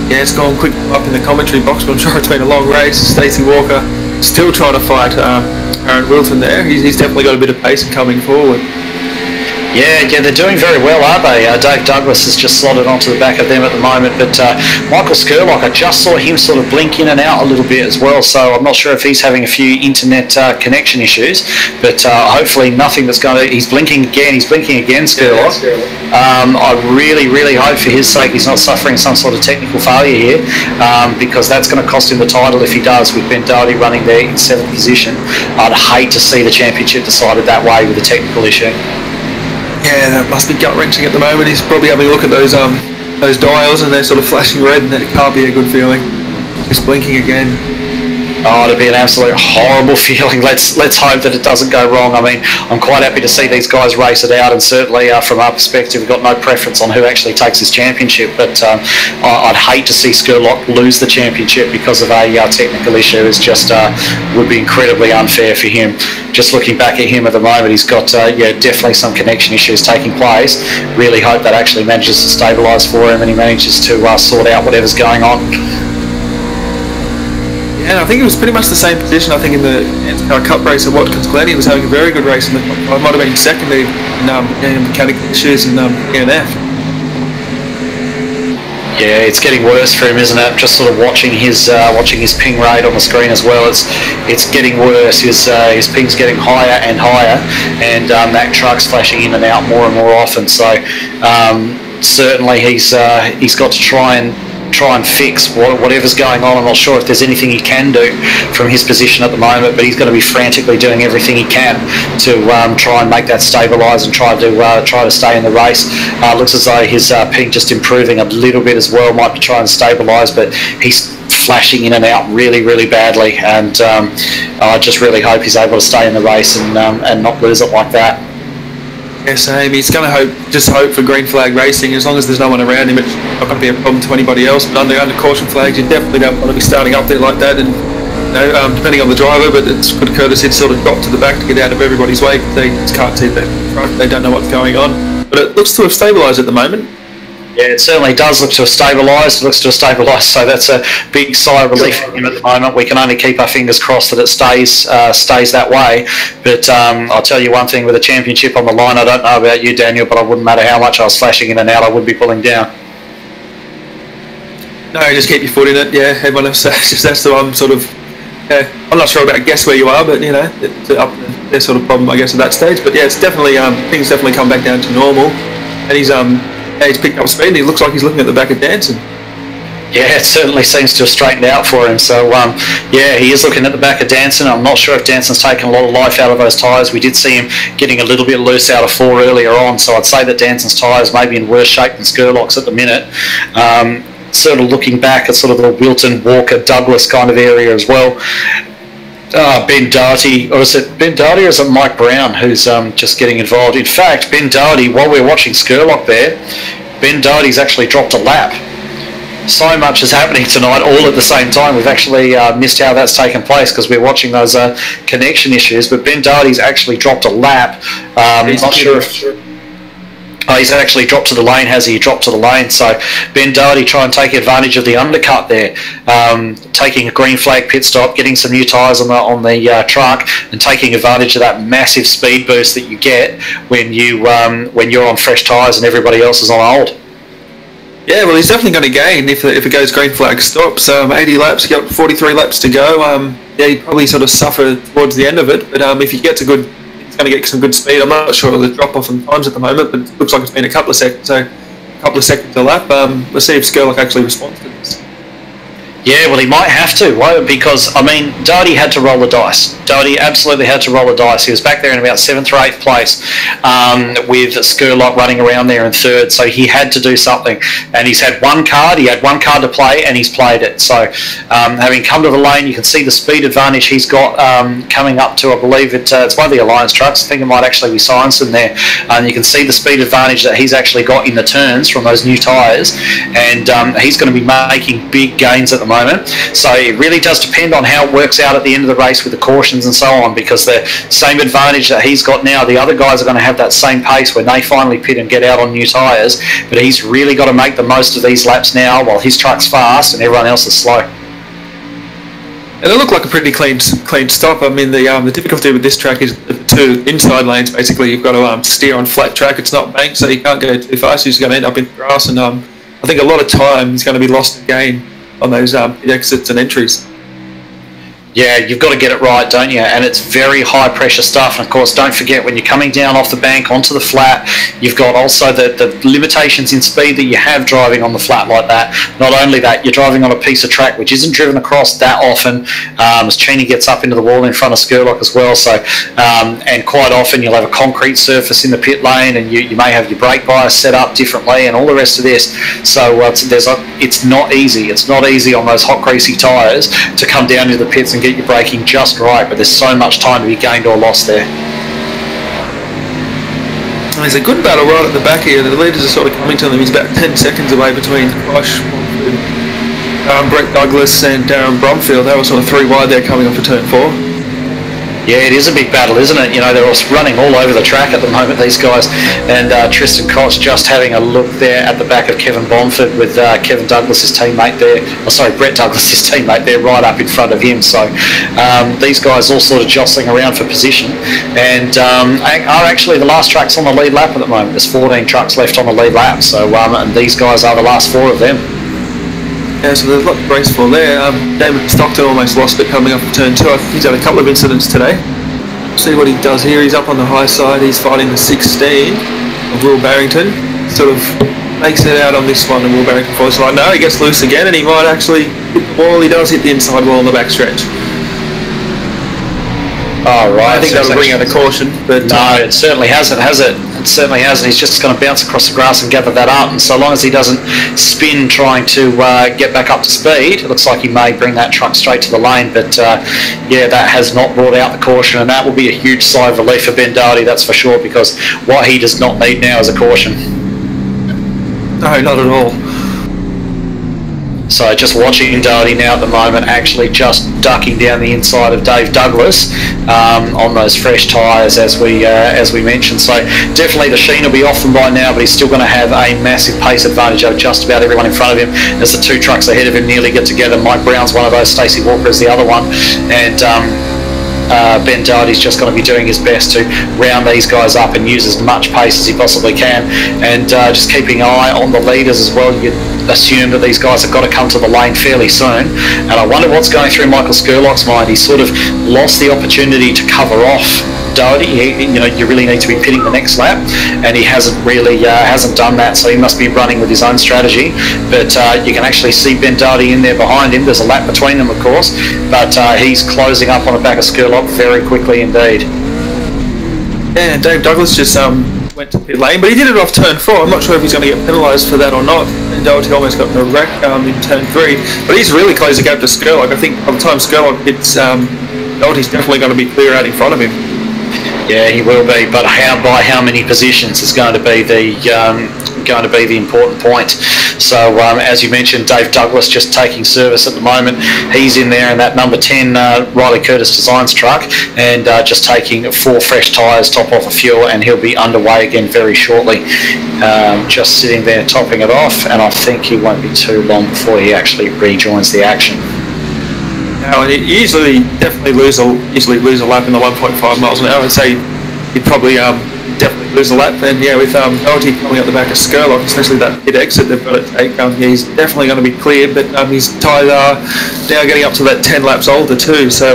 Yeah, it's gone quick up in the commentary box, but I'm sure it's been a long race. Stacey Walker still trying to fight Aaron Wilson there. He's definitely got a bit of pace coming forward. Yeah, they're doing very well, aren't they? Dave Douglas has just slotted onto the back of them at the moment, but Michael Skurlock, I just saw him sort of blink in and out a little bit as well, so I'm not sure if he's having a few internet connection issues, but hopefully nothing that's going to... He's blinking again, Skurlock. I really hope for his sake he's not suffering some sort of technical failure here, because that's going to cost him the title if he does, with Ben Doherty running there in 7th position. I'd hate to see the championship decided that way with a technical issue. Yeah, that must be gut-wrenching at the moment. He's probably having a look at those dials, and they're sort of flashing red, and that can't be a good feeling. just blinking again. Oh, it'd be an absolute horrible feeling. Let's hope that it doesn't go wrong. I mean, I'm quite happy to see these guys race it out, and certainly from our perspective, we've got no preference on who actually takes this championship. But I'd hate to see Skurlock lose the championship because of a technical issue. It's just would be incredibly unfair for him. Just looking back at him at the moment, he's got definitely some connection issues taking place. Really hope that actually manages to stabilise for him and he manages to sort out whatever's going on. And I think it was pretty much the same position. I think in the ANZCAR Cup race at Watkins Glen, he was having a very good race in the top. I might have been second in mechanical issues and DNF. Yeah, it's getting worse for him, isn't it? Just sort of watching his ping rate on the screen as well. It's getting worse. His ping's getting higher and higher, and that truck's flashing in and out more and more often. So certainly he's got to try and fix whatever's going on. I'm not sure if there's anything he can do from his position at the moment, but he's going to be frantically doing everything he can to try and make that stabilise and try to stay in the race. Looks as though his ping just improving a little bit as well, might be trying to stabilise, but he's flashing in and out really, really badly, and I just really hope he's able to stay in the race and not lose it like that. Yeah, same. He's going to just hope for green flag racing. As long as there's no one around him, it's not going to be a problem to anybody else. But under caution flags, you definitely don't want to be starting up there like that. And depending on the driver, but it's good courtesy to sort of drop to the back to get out of everybody's way. They just can't see the truck. They don't know what's going on. But it looks to have stabilised at the moment. Yeah, it certainly does look to have stabilised. It looks to have stabilised, so that's a big sigh of relief for him at the moment. We can only keep our fingers crossed that it stays that way. But I'll tell you one thing, with a championship on the line, I don't know about you, Daniel, but it wouldn't matter how much I was flashing in and out, I wouldn't be pulling down. No, just keep your foot in it. Yeah, everyone else, that's the one sort of. Yeah, I'm not sure about guess where you are, but it's up to their sort of problem, I guess, at that stage. But yeah, it's definitely things definitely come back down to normal, and he's picked up speed and he looks like he's looking at the back of Danson. Yeah, it certainly seems to have straightened out for him. So, yeah, he is looking at the back of Danson. I'm not sure if Danson's taken a lot of life out of those tyres. We did see him getting a little bit loose out of 4 earlier on, so I'd say that Danson's tyres may be in worse shape than Skurlock's at the minute. Sort of looking back at sort of the Wilton, Walker, Douglas kind of area as well. Ben Doherty, or is it Ben Doherty or is it Mike Brown who's just getting involved? In fact, Ben Doherty, while we're watching Skurlock there, Ben Doherty's actually dropped a lap. So much is happening tonight all at the same time. We've actually missed how that's taken place because we're watching those connection issues, but Ben Doherty's actually dropped a lap. Not sure if... he's actually dropped to the lane, has he? Dropped to the lane. So Ben Doherty trying to take advantage of the undercut there, taking a green flag pit stop, getting some new tyres on the truck, and taking advantage of that massive speed boost that you get when you're on fresh tyres and everybody else is on old. Yeah, well, he's definitely going to gain if it goes green flag stops. 80 laps, you got 43 laps to go. Yeah, he'd probably sort of suffer towards the end of it, but if he gets going to get some good speed. I'm not sure of the drop off in times at the moment, but it looks like it's been a couple of seconds, so a couple of seconds a lap. We'll see if Skurlock actually responds to this. Yeah, well, he might have to, because, I mean, Doherty had to roll the dice. Doherty absolutely had to roll the dice. He was back there in about 7th or 8th place with Skurlock running around there in 3rd, so he had to do something. And he's had one card, he had one card to play, and he's played it. So, having come to the lane, you can see the speed advantage he's got coming up to, I believe it's one of the Alliance trucks. I think it might actually be Simonson there. You can see the speed advantage that he's actually got in the turns from those new tyres, and he's going to be making big gains at the moment. So it really does depend on how it works out at the end of the race with the cautions and so on, because the same advantage that he's got now, the other guys are going to have that same pace when they finally pit and get out on new tyres, but he's really got to make the most of these laps now while his truck's fast and everyone else is slow. And it looked like a pretty clean stop. I mean, the difficulty with this track is the 2 inside lanes. Basically, you've got to steer on flat track. It's not banked, so you can't go too fast. You're just going to end up in grass, and I think a lot of time is going to be lost again on those exits and entries. Yeah, you've got to get it right, don't you? And it's very high pressure stuff. And of course, don't forget when you're coming down off the bank onto the flat, you've got also the limitations in speed that you have driving on the flat like that. Not only that, you're driving on a piece of track which isn't driven across that often, as Cheney gets up into the wall in front of Skurlock as well. So, and quite often you'll have a concrete surface in the pit lane, and you may have your brake bias set up differently and all the rest of this. So it's not easy. It's not easy on those hot, greasy tyres to come down into the pits and get your braking just right, but there's so much time to be gained or lost there. There's a good battle right at the back here. The leaders are sort of coming to them. He's about 10 seconds away between Kosh, Brett Douglas and Darren Bromfield. They were sort of 3 wide there coming off of turn 4. Yeah, it is a big battle, isn't it? You know, they're all running all over the track at the moment, these guys. And Tristan Koch just having a look there at the back of Kevin Bomford with Kevin Douglas's teammate there. Oh, sorry, Brett Douglas's teammate there right up in front of him. So these guys all sort of jostling around for position. And are actually the last trucks on the lead lap at the moment. There's 14 trucks left on the lead lap. So and these guys are the last 4 of them. Yeah, so there's a lot to brace for there. David Stockton almost lost it coming off of turn 2. I think he's had a couple of incidents today. See what he does here. He's up on the high side. He's fighting the 16 of Will Barrington. Sort of makes it out on this one, and Will Barrington falls like, no, he gets loose again, and he might actually hit the wall. He does hit the inside wall on the back stretch. Oh, right. I think that'll bring out a caution. But no, it certainly hasn't, has it? It certainly hasn't. He's just going to bounce across the grass and gather that up. And so long as he doesn't spin trying to get back up to speed, it looks like he may bring that truck straight to the lane. But yeah, that has not brought out the caution, and that will be a huge sigh of relief for Ben Doherty, that's for sure, because what he does not need now is a caution. No, not at all. So just watching Doherty now at the moment, actually just ducking down the inside of Dave Douglas on those fresh tyres, as we mentioned. So definitely the sheen will be off them by now, but he's still going to have a massive pace advantage over just about everyone in front of him as the 2 trucks ahead of him nearly get together. Mike Brown's one of those, Stacey Walker is the other one, and Ben Doherty's just going to be doing his best to round these guys up and use as much pace as he possibly can, and just keeping an eye on the leaders as well. You'd assume that these guys have got to come to the lane fairly soon, and I wonder what's going through Michael Skurlock's mind. He sort of lost the opportunity to cover off Doherty. You really need to be pitting the next lap, and he hasn't really hasn't done that, so he must be running with his own strategy. But you can actually see Ben Doherty in there behind him. There's a lap between them, of course, but he's closing up on the back of Skurlock very quickly indeed. Yeah, Dave Douglas just went to pit lane, but he did it off turn 4. I'm not sure if he's going to get penalised for that or not. And Doherty almost got in a wreck in turn 3, but he's really closed the gap to Skurlock. I think by the time Skurlock hits, Doherty's definitely going to be clear out in front of him. Yeah, he will be, but by how many positions is going to be the important point. So as you mentioned, Dave Douglas just taking service at the moment. He's in there in that number 10 Riley Curtis Designs truck, and just taking 4 fresh tyres, top off of fuel, and he'll be underway again very shortly. Just sitting there topping it off, and I think he won't be too long before he actually rejoins the action. No, and he definitely lose a lap in the 1.5 miles an hour. I'd say he'd probably definitely lose a lap. And yeah, with Doherty coming up the back of Skurlock, especially that pit exit they've got to take, he's definitely going to be clear. But his tyres are now getting up to that 10 laps older too. So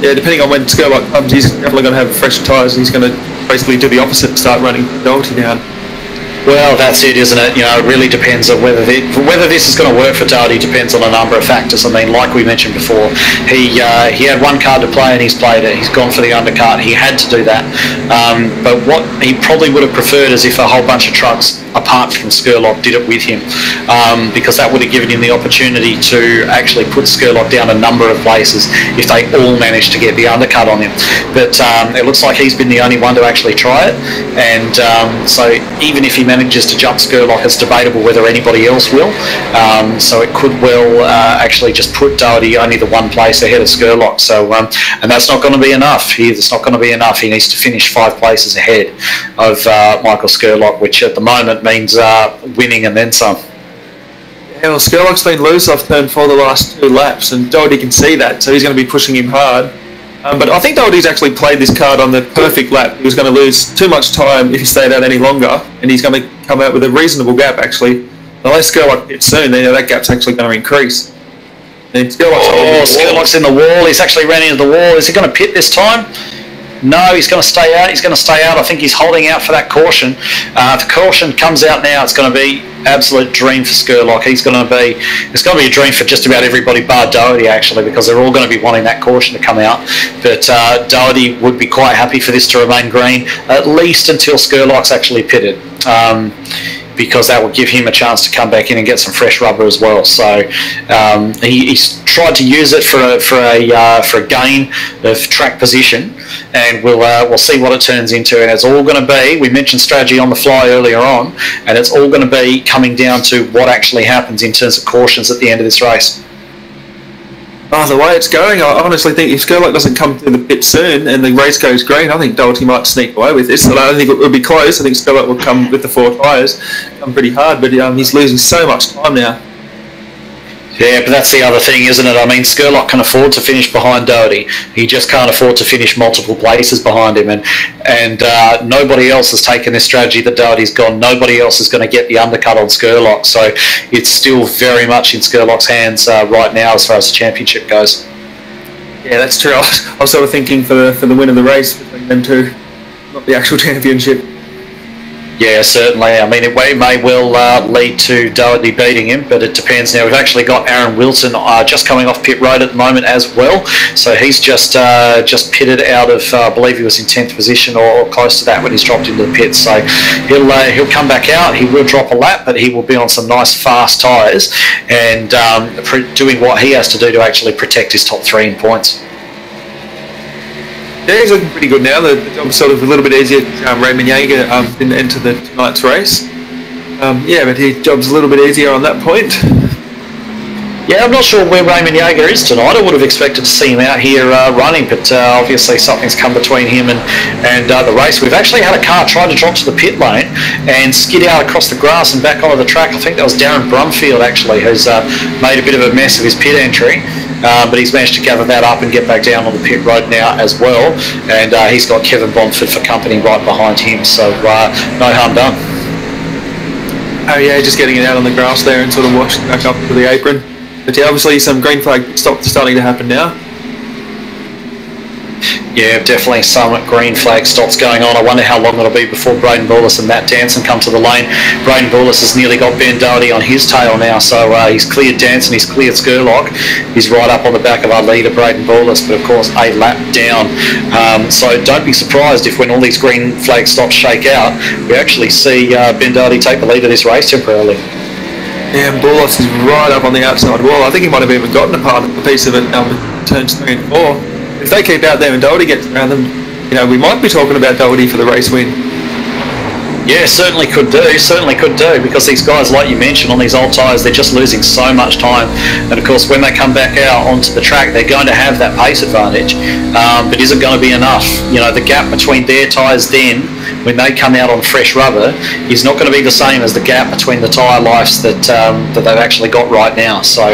yeah, depending on when Skurlock comes, he's definitely going to have fresh tyres, and he's going to basically do the opposite and start running Doherty down. Well, that's it, isn't it? It really depends on whether this is going to work for Doherty. Depends on a number of factors. I mean, like we mentioned before, he had one card to play and he's played it. He's gone for the undercut. He had to do that. But what he probably would have preferred is if a whole bunch of trucks apart from Skurlock did it with him, because that would have given him the opportunity to actually put Skurlock down a number of places if they all managed to get the undercut on him. But it looks like he's been the only one to actually try it, and so even if he manages to jump Skurlock, it's debatable whether anybody else will. So it could well actually just put Doherty only the one place ahead of Skurlock. So and that's not going to be enough. It's not going to be enough. He needs to finish 5 places ahead of Michael Skurlock, which at the moment means winning and then some. Yeah, well, Skurlock's been loose off turn 4 the last 2 laps, and Doherty can see that, so he's going to be pushing him hard. But I think Doherty's actually played this card on the perfect lap. He was going to lose too much time if he stayed out any longer, and he's going to come out with a reasonable gap, actually. Unless Skurlock hits soon, then that gap's actually going to increase. And Skurlock's in the wall. He's actually ran into the wall. Is he going to pit this time? No, he's going to stay out. He's going to stay out. I think he's holding out for that caution. If the caution comes out now, it's going to be absolute dream for Skurlock. It's going to be a dream for just about everybody bar Doherty, actually, because they're all going to be wanting that caution to come out. But Doherty would be quite happy for this to remain green, at least until Skurlock's actually pitted. Because that will give him a chance to come back in and get some fresh rubber as well. So he's tried to use it for a gain of track position, and we'll see what it turns into. And it's all going to be, we mentioned strategy on the fly earlier on, and it's all going to be coming down to what actually happens in terms of cautions at the end of this race. Oh, the way it's going, I honestly think if Skurlock doesn't come through the pit soon and the race goes green, I think Doherty might sneak away with this. I don't think it will be close. I think Skurlock will come with the 4 tyres, come pretty hard, but he's losing so much time now. Yeah, but that's the other thing, isn't it? I mean, Skurlock can afford to finish behind Doherty. He just can't afford to finish multiple places behind him. And nobody else has taken this strategy that Doherty's gone. Nobody else is going to get the undercut on Skurlock. So it's still very much in Skurlock's hands right now as far as the championship goes. Yeah, that's true. I was sort of thinking for the win of the race between them two, not the actual championship. Yeah, certainly. I mean, it may well lead to Doherty beating him, but it depends. Now, we've actually got Aaron Wilson just coming off pit road at the moment as well. So he's just pitted out of, I believe he was in 10th position or close to that when he's dropped into the pits. So he'll come back out. He will drop a lap, but he will be on some nice fast tyres and doing what he has to do to actually protect his top 3 in points. Yeah, he's looking pretty good now. The job's sort of a little bit easier. Raymond Jaeger didn't enter tonight's race. Yeah, but his job's a little bit easier on that point. Yeah, I'm not sure where Raymond Jaeger is tonight. I would have expected to see him out here running, but obviously something's come between him and the race. We've actually had a car try to drop to the pit lane and skid out across the grass and back onto the track. I think that was Darren Brumfield, actually, who's made a bit of a mess of his pit entry. But he's managed to gather that up and get back down on the pit road now as well. And he's got Kevin Bonford for company right behind him, so no harm done. Oh yeah, just getting it out on the grass there and sort of washing back up to the apron. But yeah, obviously some green flag stops starting to happen now. Yeah, definitely some green flag stops going on. I wonder how long it'll be before Braden Bullis and Matt Danson come to the lane. Braden Bullis has nearly got Ben Doherty on his tail now, so he's cleared Danson, he's cleared Skurlock. He's right up on the back of our leader, Braden Bullis, but of course a lap down. So don't be surprised if when all these green flag stops shake out, we actually see Ben Doherty take the lead of this race temporarily. Yeah, and Bullis is right up on the outside wall. I think he might have even gotten a piece of it turns 3 and 4. If they keep out there and Doherty gets around them, we might be talking about Doherty for the race win. Yeah, certainly could do, because these guys, like you mentioned, on these old tyres, they're just losing so much time. And of course, when they come back out onto the track, they're going to have that pace advantage. But is it going to be enough? The gap between their tyres then, when they come out on fresh rubber, is not going to be the same as the gap between the tyre lives that they've actually got right now. So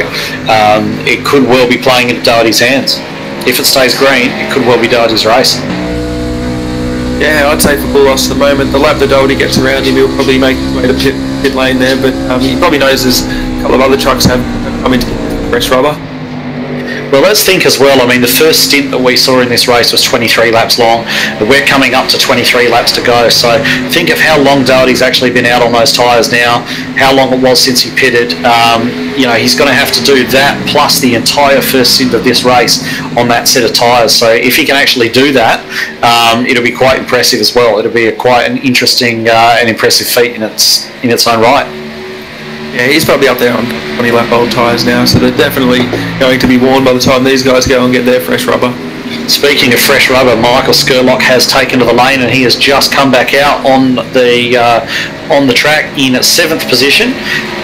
it could well be playing into Doherty's hands. If it stays green, it could well be Doherty's race. Yeah, I'd say for Bullis at the moment, the lap that Doherty gets around him, he'll probably make his way to pit lane there, but he probably knows there's a couple of other trucks have come into fresh rubber. Well, let's think as well. I mean, the first stint that we saw in this race was 23 laps long. We're coming up to 23 laps to go. So think of how long Doherty's actually been out on those tyres now, how long it was since he pitted. He's going to have to do that plus the entire first stint of this race on that set of tyres. So if he can actually do that, it'll be quite impressive as well. It'll be quite an interesting and impressive feat in its own right. Yeah, he's probably up there on 20 lap old tyres now, so they're definitely going to be worn by the time these guys go and get their fresh rubber. Speaking of fresh rubber, Michael Skurlock has taken to the lane and he has just come back out on the track in 7th position,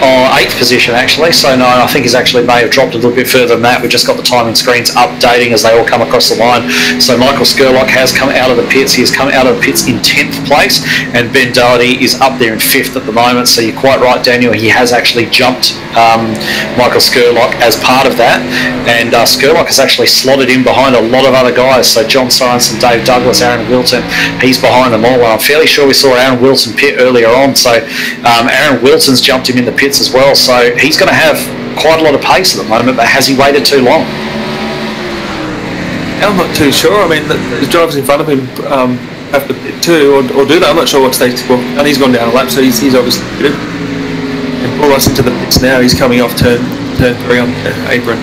or 8th position actually. So no, I think he's actually may have dropped a little bit further than that. We've just got the timing screens updating as they all come across the line. So Michael Skurlock has come out of the pits. He has come out of the pits in 10th place, and Ben Doherty is up there in 5th at the moment. So you're quite right, Daniel. He has actually jumped Michael Skurlock as part of that, and Skurlock has actually slotted in behind a lot of of other guys. So John Sorensen, Dave Douglas, Aaron Wilton, he's behind them all. I'm fairly sure we saw Aaron Wilton pit earlier on. So Aaron Wilton's jumped him in the pits as well. So he's going to have quite a lot of pace at the moment, but has he waited too long? I'm not too sure. I mean, the drivers in front of him have to pit too, or do they? I'm not sure what stage. Well, and he's gone down a lap, so he's obviously pitted. And pull us into the pits now. He's coming off turn 3 on the apron.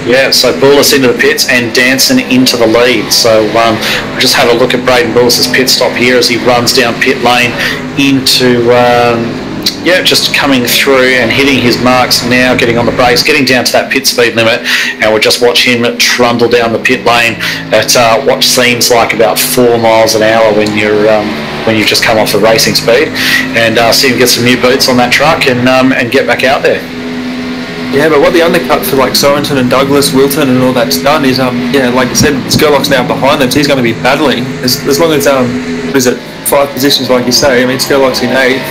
Yeah, so Bullis into the pits and Danson into the lead. So we'll just have a look at Braden Bullis's pit stop here as he runs down pit lane into, just coming through and hitting his marks now, getting on the brakes, getting down to that pit speed limit, and we'll just watch him trundle down the pit lane at what seems like about 4 miles an hour when you've just come off the racing speed, and see him get some new boots on that truck and get back out there. Yeah, but what the undercut for like Sorensen and Douglas, Wilton and all that's done is, like I said, Skurlock's now behind them, so he's going to be battling. As long as, 5 positions like you say, I mean, Skurlock's in 8th.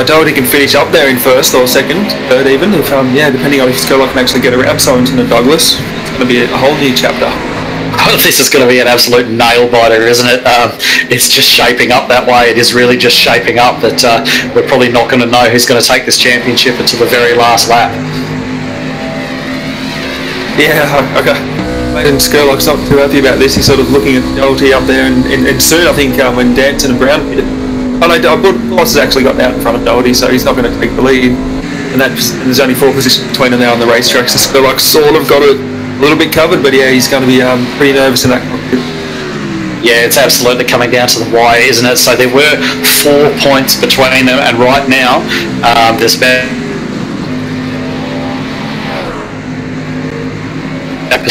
Doherty can finish up there in 1st or 2nd, 3rd even, if, depending on if Skurlock can actually get around Sorensen and Douglas. It's going to be a whole new chapter. This is going to be an absolute nail-biter, isn't it? It's just shaping up that way. It is really just shaping up that we're probably not going to know who's going to take this championship until the very last lap. Yeah, okay. And Skurlock's not too happy about this. He's sort of looking at Doherty up there, and soon I think when Danson and Brown hit it, Boss has actually gotten out in front of Doherty, so he's not going to take the lead. And there's only 4 positions between them now on the racetrack, so Skurlock sort of got it a little bit covered, but yeah, he's going to be pretty nervous in that cockpit. Yeah, it's absolutely coming down to the wire, isn't it? So there were 4 points between them, and right now there's about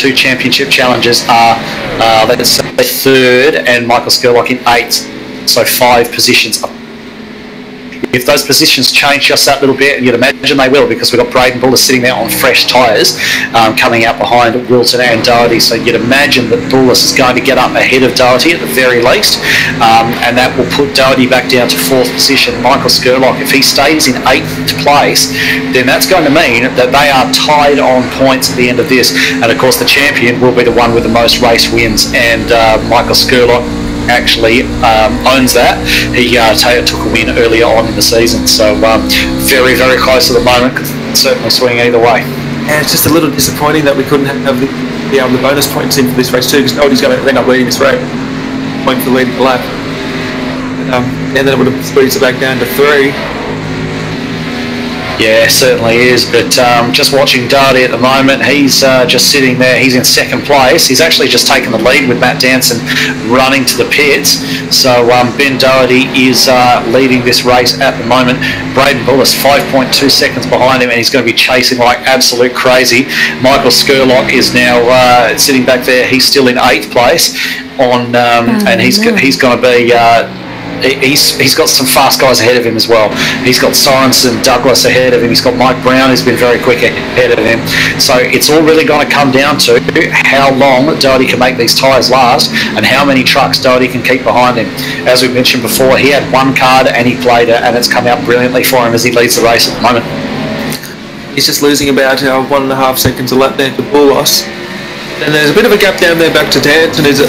2 championship challenges are, let's say, 3rd and Michael Skurlock in 8th. So 5 positions up. If those positions change just that little bit, and you'd imagine they will, because we've got Braden Bullis sitting there on fresh tyres, coming out behind Wilton and Doherty, so you'd imagine that Bullis is going to get up ahead of Doherty at the very least, and that will put Doherty back down to 4th position. Michael Skurlock, if he stays in 8th place, then that's going to mean that they are tied on points at the end of this, and of course the champion will be the one with the most race wins, and Michael Skurlock actually owns that. He took a win earlier on in the season, so very, very close at the moment. Could certainly swing either way. Yeah, it's just a little disappointing that we couldn't have the bonus points in for this race too, because nobody's going to end up leading this race. Point for leading the lap, and then it would have squeezed it back down to 3. Yeah, certainly is, but just watching Doherty at the moment, he's just sitting there. He's in 2nd place. He's actually just taken the lead with Matt Danson running to the pits. So Ben Doherty is leading this race at the moment. Braden Bullis 5.2 seconds behind him, and he's going to be chasing like absolute crazy. Michael Skurlock is now sitting back there. He's still in 8th place and he's going to be... He's got some fast guys ahead of him as well. He's got Sorensen, Douglas ahead of him. He's got Mike Brown, who's been very quick ahead of him. So it's all really going to come down to how long Doherty can make these tyres last and how many trucks Doherty can keep behind him. As we mentioned before, he had 1 card and he played it, and it's come out brilliantly for him as he leads the race at the moment. He's just losing about 1.5 seconds a lap there to Bullis. And there's a bit of a gap down there back to Danson, who's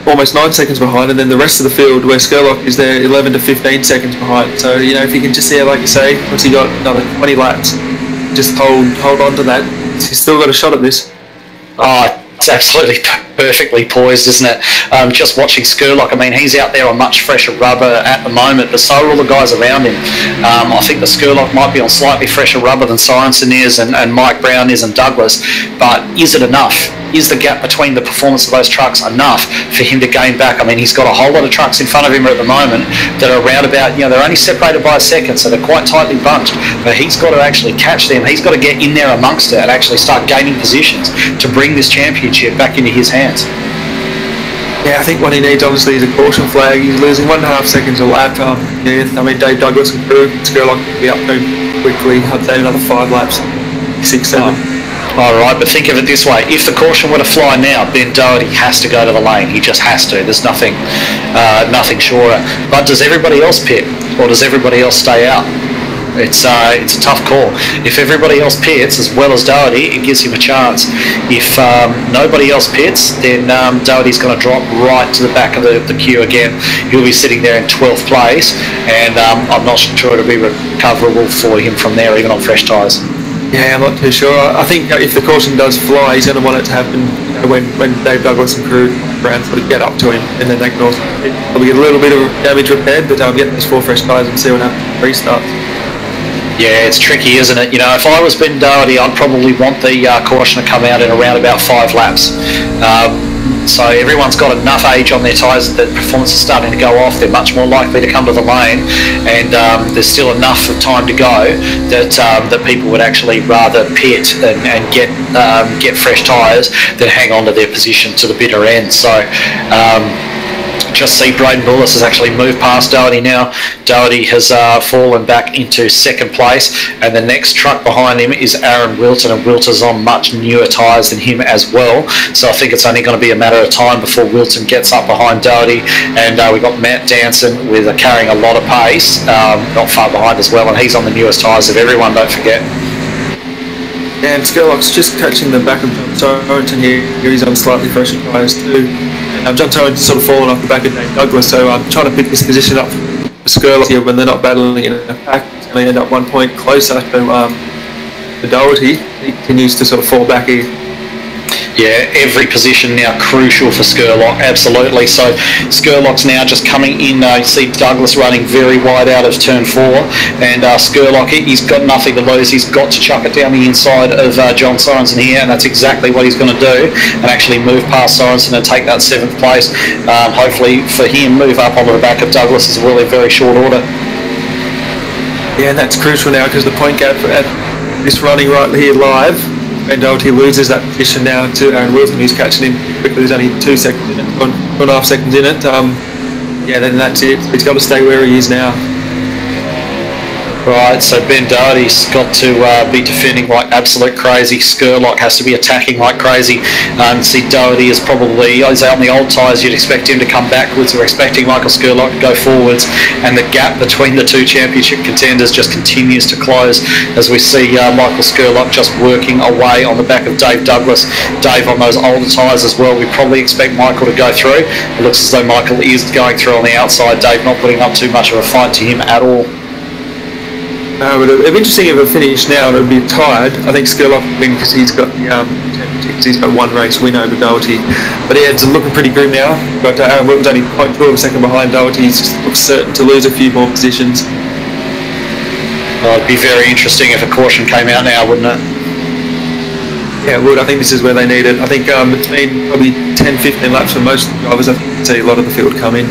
almost 9 seconds behind, and then the rest of the field where Skurlock is there 11 to 15 seconds behind. So, if you can just see, like you say, once he got another 20 laps, just hold on to that. He's still got a shot at this. Oh, it's absolutely perfectly poised, isn't it? Just watching Skurlock, I mean, he's out there on much fresher rubber at the moment, but so are all the guys around him. I think the Skurlock might be on slightly fresher rubber than Sorensen is and Mike Brown is and Douglas, but is it enough? Is the gap between the performance of those trucks enough for him to gain back? I mean, he's got a whole lot of trucks in front of him at the moment that are around about, they're only separated by a second, so they're quite tightly bunched, but he's got to actually catch them. He's got to get in there amongst it and actually start gaining positions to bring this championship back into his hands. Yeah, I think what he needs obviously is a caution flag. He's losing 1.5 seconds a lap. I mean, Dave Douglas and Skurlock will be up very quickly. I'd say another 5 laps, 6, 7. All right, but think of it this way. If the caution were to fly now, Ben Doherty has to go to the lane. He just has to. There's nothing shorter. But does everybody else pit, or does everybody else stay out? It's a tough call. If everybody else pits as well as Doherty, it gives him a chance. If nobody else pits, then Doherty's going to drop right to the back of the queue again. He'll be sitting there in 12th place, and I'm not sure it'll be recoverable for him from there, even on fresh tyres. Yeah, I'm not too sure. I think if the caution does fly, he's going to want it to happen when Dave Douglas and crew around sort of get up to him, and then they can also probably get a little bit of damage repaired, but get those 4 fresh tyres and see what happens when restarts. Yeah, it's tricky, isn't it? You know, if I was Ben Doherty, I'd probably want the caution to come out in around about 5 laps. So everyone's got enough age on their tyres that performance is starting to go off. They're much more likely to come to the lane, and there's still enough time to go that people would actually rather pit and get fresh tyres than hang on to their position to the bitter end. So just see Braden Bullis has actually moved past Doherty now. Doherty has fallen back into 2nd place, and the next truck behind him is Aaron Wilton, and Wilton's on much newer tyres than him as well. So I think it's only going to be a matter of time before Wilton gets up behind Doherty, and we've got Matt Danson with carrying a lot of pace, not far behind as well, and he's on the newest tyres of everyone, don't forget. Yeah, and Skurlock's just catching the back of John Torrington here. He's on slightly fresher tyres too. And John Torrington's sort of fallen off the back of Dave Douglas, so I'm trying to pick this position up for Skurlock here when they're not battling in a pack. It's going to end up 1 point closer to Doherty. He continues to sort of fall back here. Yeah, every position now crucial for Skurlock, absolutely. So Skurlock's now just coming in. You see Douglas running very wide out of turn 4, and Skurlock, he's got nothing to lose. He's got to chuck it down the inside of John Sorensen here, and that's exactly what he's going to do, and actually move past Sorensen and take that 7th place. Hopefully for him, move up onto the back of Douglas is really very short order. Yeah, and that's crucial now because the point gap at this running right here live, and Doherty loses that position now to Aaron Wilson, who's catching him quickly. There's only 2 seconds in it, 2.5 seconds in it. Yeah, then that's it. He's got to stay where he is now. Right, so Ben Doherty's got to be defending like absolute crazy. Skurlock has to be attacking like crazy. See, Doherty is probably, on the old tyres, you'd expect him to come backwards. We're expecting Michael Skurlock to go forwards, and the gap between the 2 championship contenders just continues to close as we see Michael Skurlock just working away on the back of Dave Douglas. Dave on those older tyres as well. We probably expect Michael to go through. It looks as though Michael is going through on the outside. Dave not putting up too much of a fight to him at all. But it'd be interesting if it finished now and it would be tied. I think Skurlock would win because he's got the championship, he's got 1 race win over Doherty. But yeah, it's looking pretty grim now. But Aaron Wilton's only 0.2 of a second behind Doherty. He looks certain to lose a few more positions. Well, it'd be very interesting if a caution came out now, wouldn't it? Yeah, it would. I think this is where they need it. I think it's been probably 10-15 laps for most drivers. I think you can see a lot of the field come in.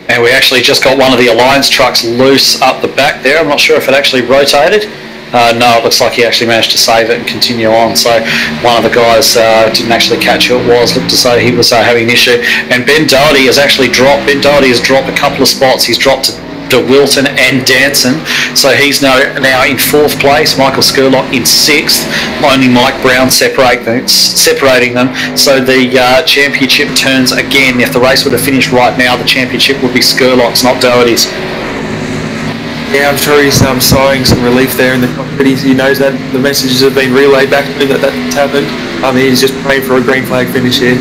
And we actually just got one of the Alliance trucks loose up the back there. I'm not sure if it actually rotated. No, it looks like he actually managed to save it and continue on. So one of the guys didn't actually catch who it was. Looked as though he was having an issue. And Ben Doherty has actually dropped. Ben Doherty has dropped a couple of spots. He's dropped to Wilton and Danson. So he's now in 4th place. Michael Skurlock in 6th. Only Mike Brown separating them. So the championship turns again. If the race would have finished right now, the championship would be Skurlock's, not Doherty's. Yeah, I'm sure he's sighing some relief there in the cockpit. He knows that the messages have been relayed back to him that that's happened. He's just praying for a green flag finish here.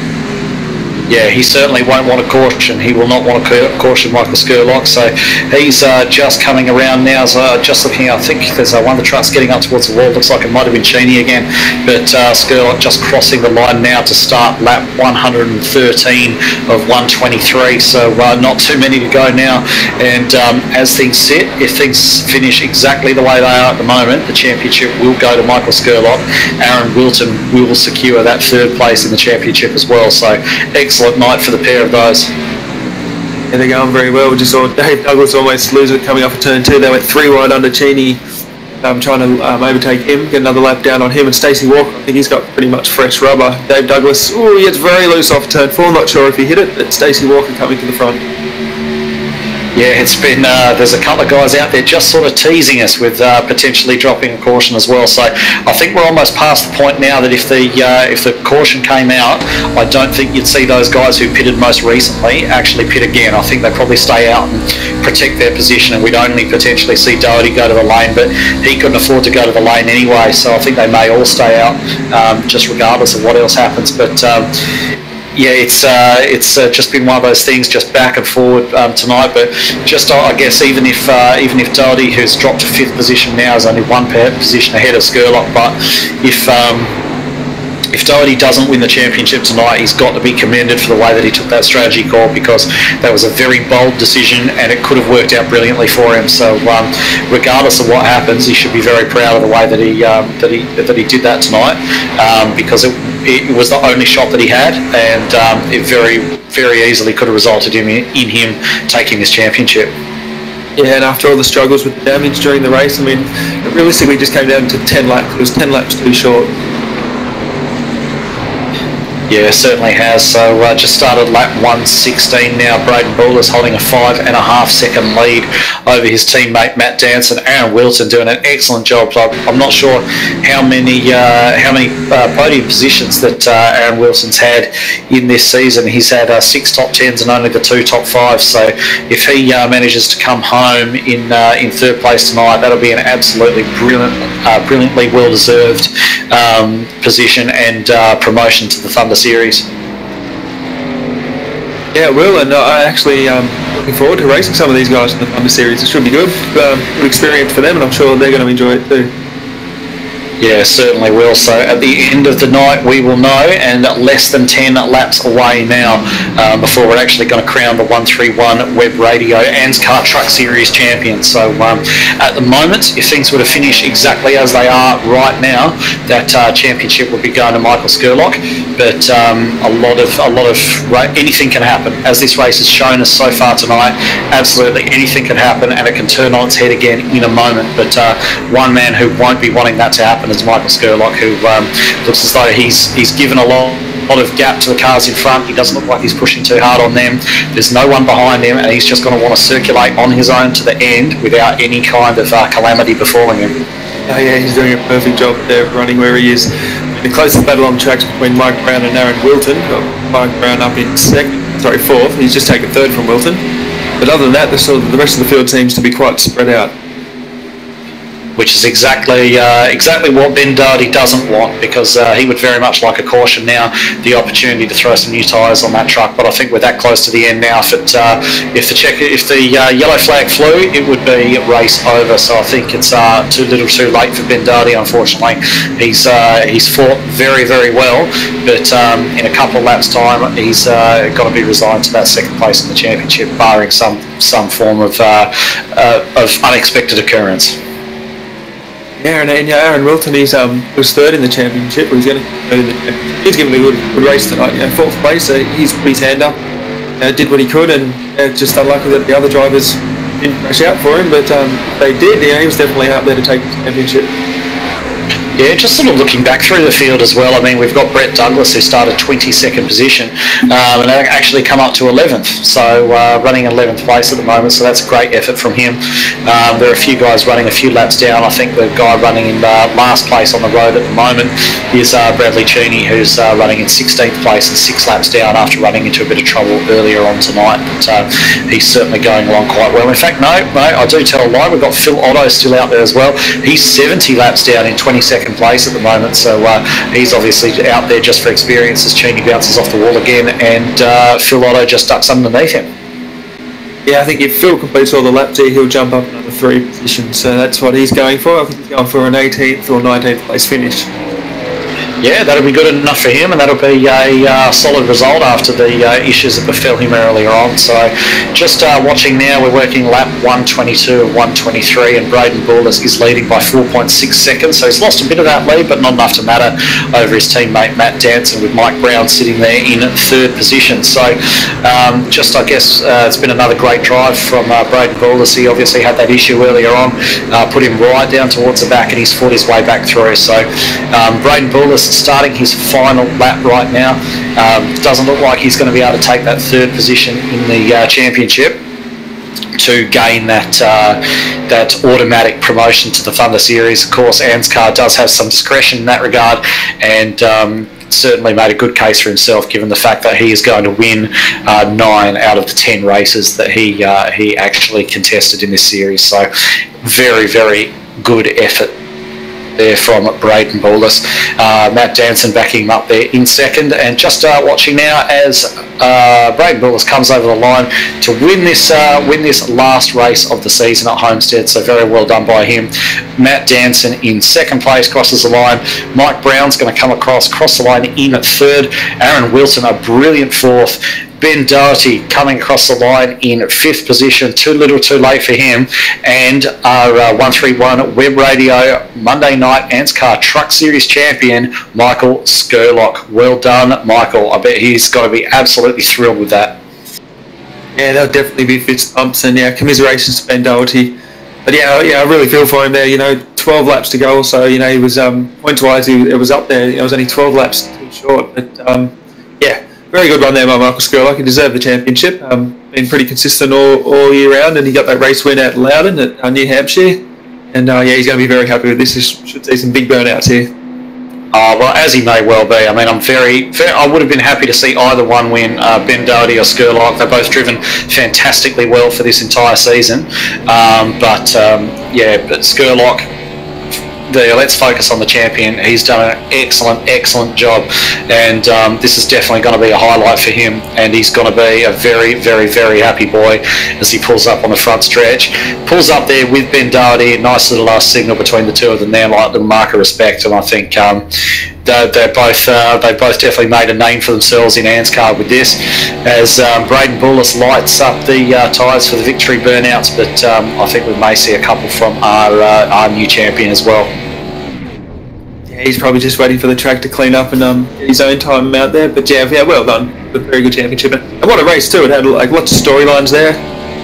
Yeah, he certainly won't want a caution. He will not want a caution, Michael Skurlock. So he's just coming around now. So just looking, I think there's one of the trucks getting up towards the wall. Looks like it might have been Cheney again. But Skurlock just crossing the line now to start lap 113 of 123. So not too many to go now. And as things sit, if things finish exactly the way they are at the moment, the championship will go to Michael Skurlock. Aaron Wilton will secure that 3rd place in the championship as well. So excellent night for the pair of those. Yeah, they're going very well. We just saw Dave Douglas almost lose it coming off of turn 2. They went 3 wide under Cheney, trying to overtake him, get another lap down on him. And Stacey Walker, I think he's got pretty much fresh rubber. Dave Douglas, he gets very loose off turn 4. Not sure if he hit it, but Stacey Walker coming to the front. Yeah, it's been, there's a couple of guys out there just sort of teasing us with potentially dropping a caution as well. So I think we're almost past the point now that if the caution came out, I don't think you'd see those guys who pitted most recently actually pit again. I think they probably stay out and protect their position, and we'd only potentially see Doherty go to the lane, but he couldn't afford to go to the lane anyway, so I think they may all stay out just regardless of what else happens. But yeah, it's just been one of those things, just back and forward tonight. But just I guess even if Doherty, who's dropped to 5th position now, is only one position ahead of Skurlock, but if Doherty doesn't win the championship tonight, he's got to be commended for the way that he took that strategy call, because that was a very bold decision and it could have worked out brilliantly for him. So regardless of what happens, he should be very proud of the way that he did that tonight, because it was the only shot that he had, and it very, very easily could have resulted in him taking this championship. Yeah, and after all the struggles with the damage during the race, I mean, it realistically just came down to 10 laps. It was 10 laps too short. Yeah, certainly has. So just started lap 116 now. Braden Bull is holding a 5.5 second lead over his teammate Matt Danson. Aaron Wilton doing an excellent job. I'm not sure how many podium positions that Aaron Wilson's had in this season. He's had 6 top 10s and only the 2 top 5s. So if he manages to come home in 3rd place tonight, that'll be an absolutely brilliantly well-deserved position and promotion to the Thunder Series. Yeah, it will, and I actually looking forward to racing some of these guys in the Thunder Series. It should be good. Good experience for them, and I'm sure they're going to enjoy it too. Yeah, certainly will. So at the end of the night, we will know, and less than 10 laps away now before we're actually going to crown the 131 Web Radio ANZCAR Truck Series champion. So at the moment, if things were to finish exactly as they are right now, that championship would be going to Michael Skurlock. But anything can happen, as this race has shown us so far tonight. Absolutely anything can happen, and it can turn on its head again in a moment. But one man who won't be wanting that to happen is Michael Skurlock, who looks as though he's given a lot of gap to the cars in front. He doesn't look like he's pushing too hard on them. There's no one behind him, and he's just going to want to circulate on his own to the end without any kind of calamity befalling him. Oh yeah, he's doing a perfect job there, running where he is. The closest battle on the tracks between Mike Brown and Aaron Wilton. Got Mike Brown up in 4th. He's just taken 3rd from Wilton. But other than that, the rest of the field seems to be quite spread out. Which is exactly what Ben Doherty doesn't want, because he would very much like a caution now, the opportunity to throw some new tyres on that truck. But I think we're that close to the end now. If the yellow flag flew, it would be race over. So I think it's too little, too late for Ben Doherty. Unfortunately, he's fought very, very well, but in a couple of laps' time, he's got to be resigned to that 2nd place in the championship, barring some form of unexpected occurrence. Yeah, and Aaron Wilton, was 3rd in the championship. He's given a good race tonight. 4th place. He's put his hand up, did what he could, and just unlucky that the other drivers didn't crash out for him. But they did. He was definitely out there to take the championship. Yeah, just sort of looking back through the field as well. I mean, we've got Brett Douglas, who started 22nd position and actually come up to 11th. So running 11th place at the moment, so that's a great effort from him. There are a few guys running a few laps down. I think the guy running in last place on the road at the moment is Bradley Cheney, who's running in 16th place and 6 laps down after running into a bit of trouble earlier on tonight. But he's certainly going along quite well. In fact, no, I do tell a lie. We've got Phil Otto still out there as well. He's 70 laps down in 22nd place at the moment, so he's obviously out there just for experience as Cheney bounces off the wall again, and Phil Otto just ducks underneath him. Yeah, I think if Phil completes all the laps here, he'll jump up another 3 positions, so that's what he's going for. I think he's going for an 18th or 19th place finish. Yeah, that'll be good enough for him, and that'll be a solid result after the issues that befell him earlier on. So just watching now, we're working lap 122 and 123, and Braden Bull is leading by 4.6 seconds. So he's lost a bit of that lead, but not enough to matter over his teammate Matt Danson, with Mike Brown sitting there in 3rd position. So I guess it's been another great drive from Braden Bull, as he obviously had that issue earlier on, put him right down towards the back, and he's fought his way back through. So Braden Bull is starting his final lap right now. Doesn't look like he's going to be able to take that 3rd position in the championship. to gain that automatic promotion to the Thunder Series. Of course, ANZCAR does have some discretion in that regard, and certainly made a good case for himself, given the fact that he is going to win 9 out of the 10 races that he actually contested in this series. So, very, very good effort there from Braden Bullis. Matt Danson backing him up there in second, and just watching now as Braden Bullis comes over the line to win this last race of the season at Homestead. So very well done by him. Matt Danson in second place crosses the line. Mike Brown's going to come cross the line in at third. Aaron Wilson a brilliant fourth. Ben Doherty coming across the line in fifth position, too little too late for him. And our 131 Web Radio Monday night ANZCAR Truck Series champion, Michael Skurlock. Well done, Michael. I bet he's got to be absolutely thrilled with that. Yeah, that'll definitely be fist bumps, and yeah, commiserations to Ben Doherty. But yeah, I really feel for him there. 12 laps to go, so he was points-wise, it was up there. It was only 12 laps too short, but yeah. Very good run there by Michael Skurlock. He deserved the championship. Been pretty consistent all year round, and he got that race win at Loudon at New Hampshire. And yeah, he's going to be very happy with this. He should see some big burnouts here. Well, as he may well be. I mean, I would have been happy to see either one win, Ben Doherty or Skurlock. They've both driven fantastically well for this entire season. But Skurlock, let's focus on the champion. He's done an excellent job, and this is definitely going to be a highlight for him, and he's going to be a very, very, very happy boy as he pulls up on the front stretch. Pulls up there with Ben Doherty, a nice little last signal between the two of them there, like a little mark of respect, and I think they both definitely made a name for themselves in ANZCAR with this, as Braden Bullis lights up the tyres for the victory burnouts, but I think we may see a couple from our new champion as well. Yeah, he's probably just waiting for the track to clean up and get his own time out there, but yeah, well done. A very good championship, and what a race too. It had lots of storylines there.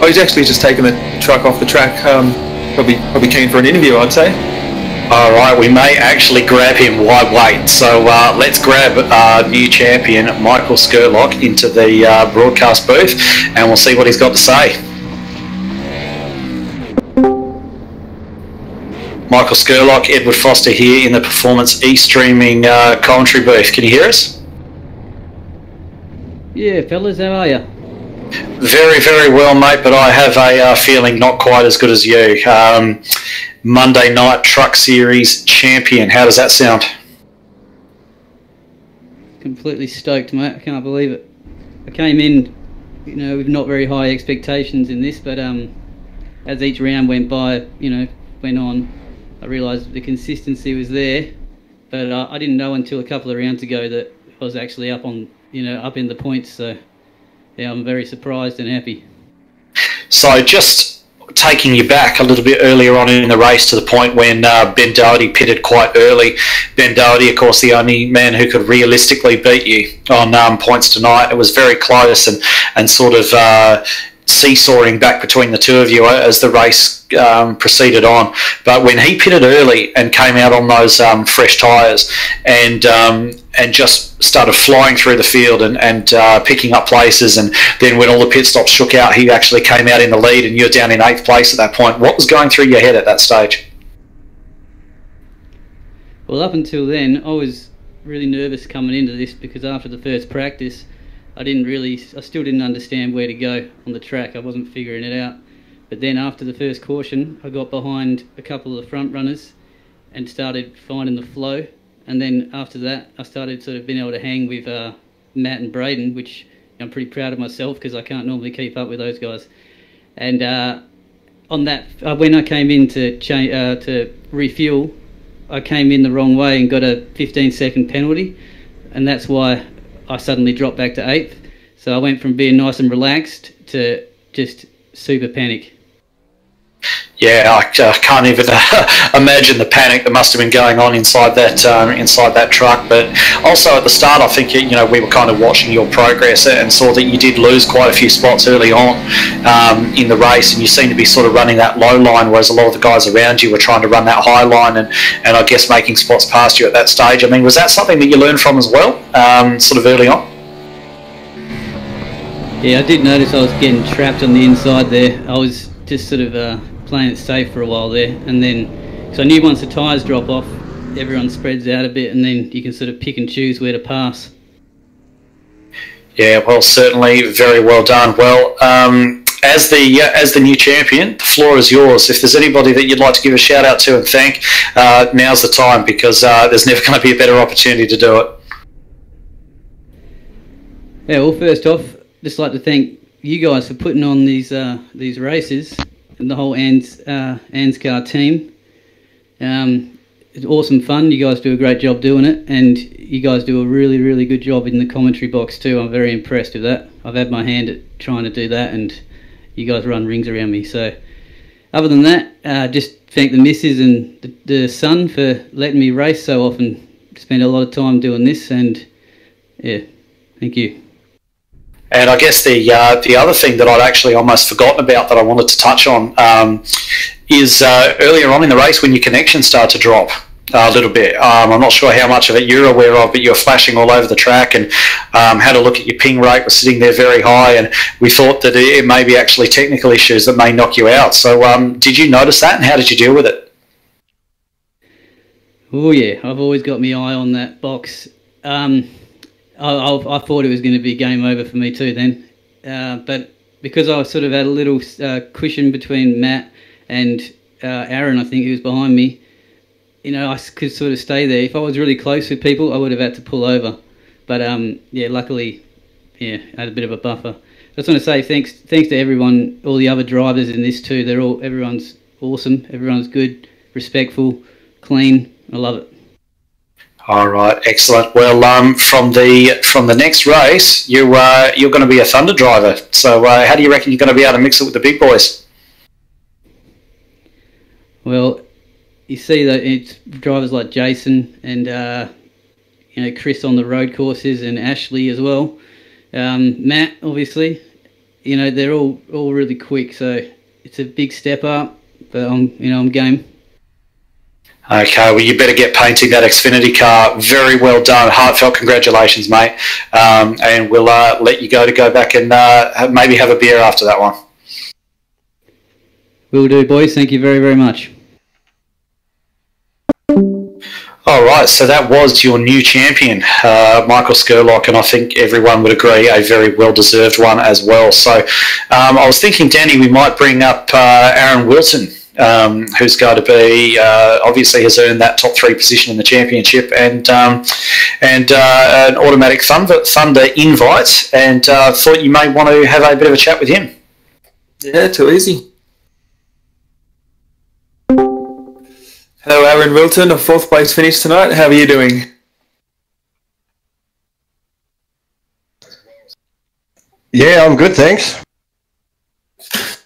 Oh, he's actually just taken the truck off the track. Probably keen for an interview, I'd say. Alright, we may actually grab him. Why wait? So let's grab our new champion, Michael Skurlock, into the broadcast booth, and we'll see what he's got to say. Michael Skurlock, Edward Foster here in the Performance e-streaming commentary booth. Can you hear us? Yeah, fellas, how are you? Very, very well, mate, but I have a feeling not quite as good as you. Monday night Truck Series champion. How does that sound? Completely stoked, mate. I can't believe it. I came in, with not very high expectations in this, but as each round went by, went on, I realised the consistency was there. But I didn't know until a couple of rounds ago that I was actually up on, up in the points. So yeah, I'm very surprised and happy. So just taking you back a little bit earlier on in the race to the point when Ben Doherty pitted quite early. Ben Doherty, of course, the only man who could realistically beat you on points tonight. It was very close and sort of seesawing back between the two of you as the race proceeded on. But when he pitted early and came out on those fresh tyres and just started flying through the field and picking up places, and then when all the pit stops shook out, he actually came out in the lead and you're down in 8th place at that point. What was going through your head at that stage? Well, up until then, I was really nervous coming into this because after the first practice, I still didn't understand where to go on the track. I wasn't figuring it out. But then after the first caution, I got behind a couple of the front runners and started finding the flow. And then after that, I started sort of being able to hang with Matt and Braden, which I'm pretty proud of myself because I can't normally keep up with those guys. And on that, when I came in to refuel, I came in the wrong way and got a 15-second penalty, and that's why I suddenly dropped back to 8th. So I went from being nice and relaxed to just super panic. Yeah, I can't even imagine the panic that must have been going on inside that truck. But also at the start, I think we were kind of watching your progress and saw that you did lose quite a few spots early on in the race, and you seemed to be sort of running that low line, whereas a lot of the guys around you were trying to run that high line and I guess making spots past you at that stage. I mean, was that something that you learned from as well, sort of early on? Yeah, I did notice I was getting trapped on the inside there. I was just sort of playing it safe for a while there, and then so I knew once the tyres drop off, everyone spreads out a bit, and then you can sort of pick and choose where to pass. Yeah, well, certainly very well done. Well, as the new champion, the floor is yours. If there's anybody that you'd like to give a shout out to and thank, now's the time, because there's never going to be a better opportunity to do it. Yeah, well, first off, just like to thank you guys for putting on these races and the whole ANZCAR team. It's awesome fun. You guys do a great job doing it, and you guys do a really, really good job in the commentary box too. I'm very impressed with that. I've had my hand at trying to do that, and you guys run rings around me. So other than that, just thank the missus and the son for letting me race so often. Spend a lot of time doing this, and yeah, thank you. And I guess the other thing that I'd actually almost forgotten about that I wanted to touch on is earlier on in the race when your connection started to drop a little bit. I'm not sure how much of it you're aware of, but you were flashing all over the track, and had a look at your ping rate was sitting there very high, and we thought that it may be actually technical issues that may knock you out. So did you notice that, and how did you deal with it? Oh yeah, I've always got my eye on that box. I thought it was going to be game over for me too then, but because I sort of had a little cushion between Matt and Aaron, I think, who was behind me, I could sort of stay there. If I was really close with people, I would have had to pull over. But yeah, luckily, I had a bit of a buffer. I just want to say thanks to everyone, all the other drivers in this too. Everyone's awesome. Everyone's good, respectful, clean. I love it. All right, excellent. Well, from the next race, you're going to be a Thunder driver. So how do you reckon you're going to be able to mix it with the big boys? Well, you see that it's drivers like Jason and Chris on the road courses, and Ashley as well. Matt, obviously, they're all really quick, so it's a big step up. But I'm game. Okay, well, you better get painting that Xfinity car. Very well done. Heartfelt congratulations, mate. And we'll let you go back and maybe have a beer after that one. Will do, boys. Thank you very, very much. All right, so that was your new champion, Michael Skurlock, and I think everyone would agree a very well-deserved one as well. So I was thinking, Danny, we might bring up Aaron Wilson, who's going to be obviously has earned that top 3 position in the championship, and an automatic Thunder invite, and thought you may want to have a bit of a chat with him. Yeah, too easy. Hello, Aaron Wilton, a 4th place finish tonight. How are you doing? Yeah, I'm good, thanks.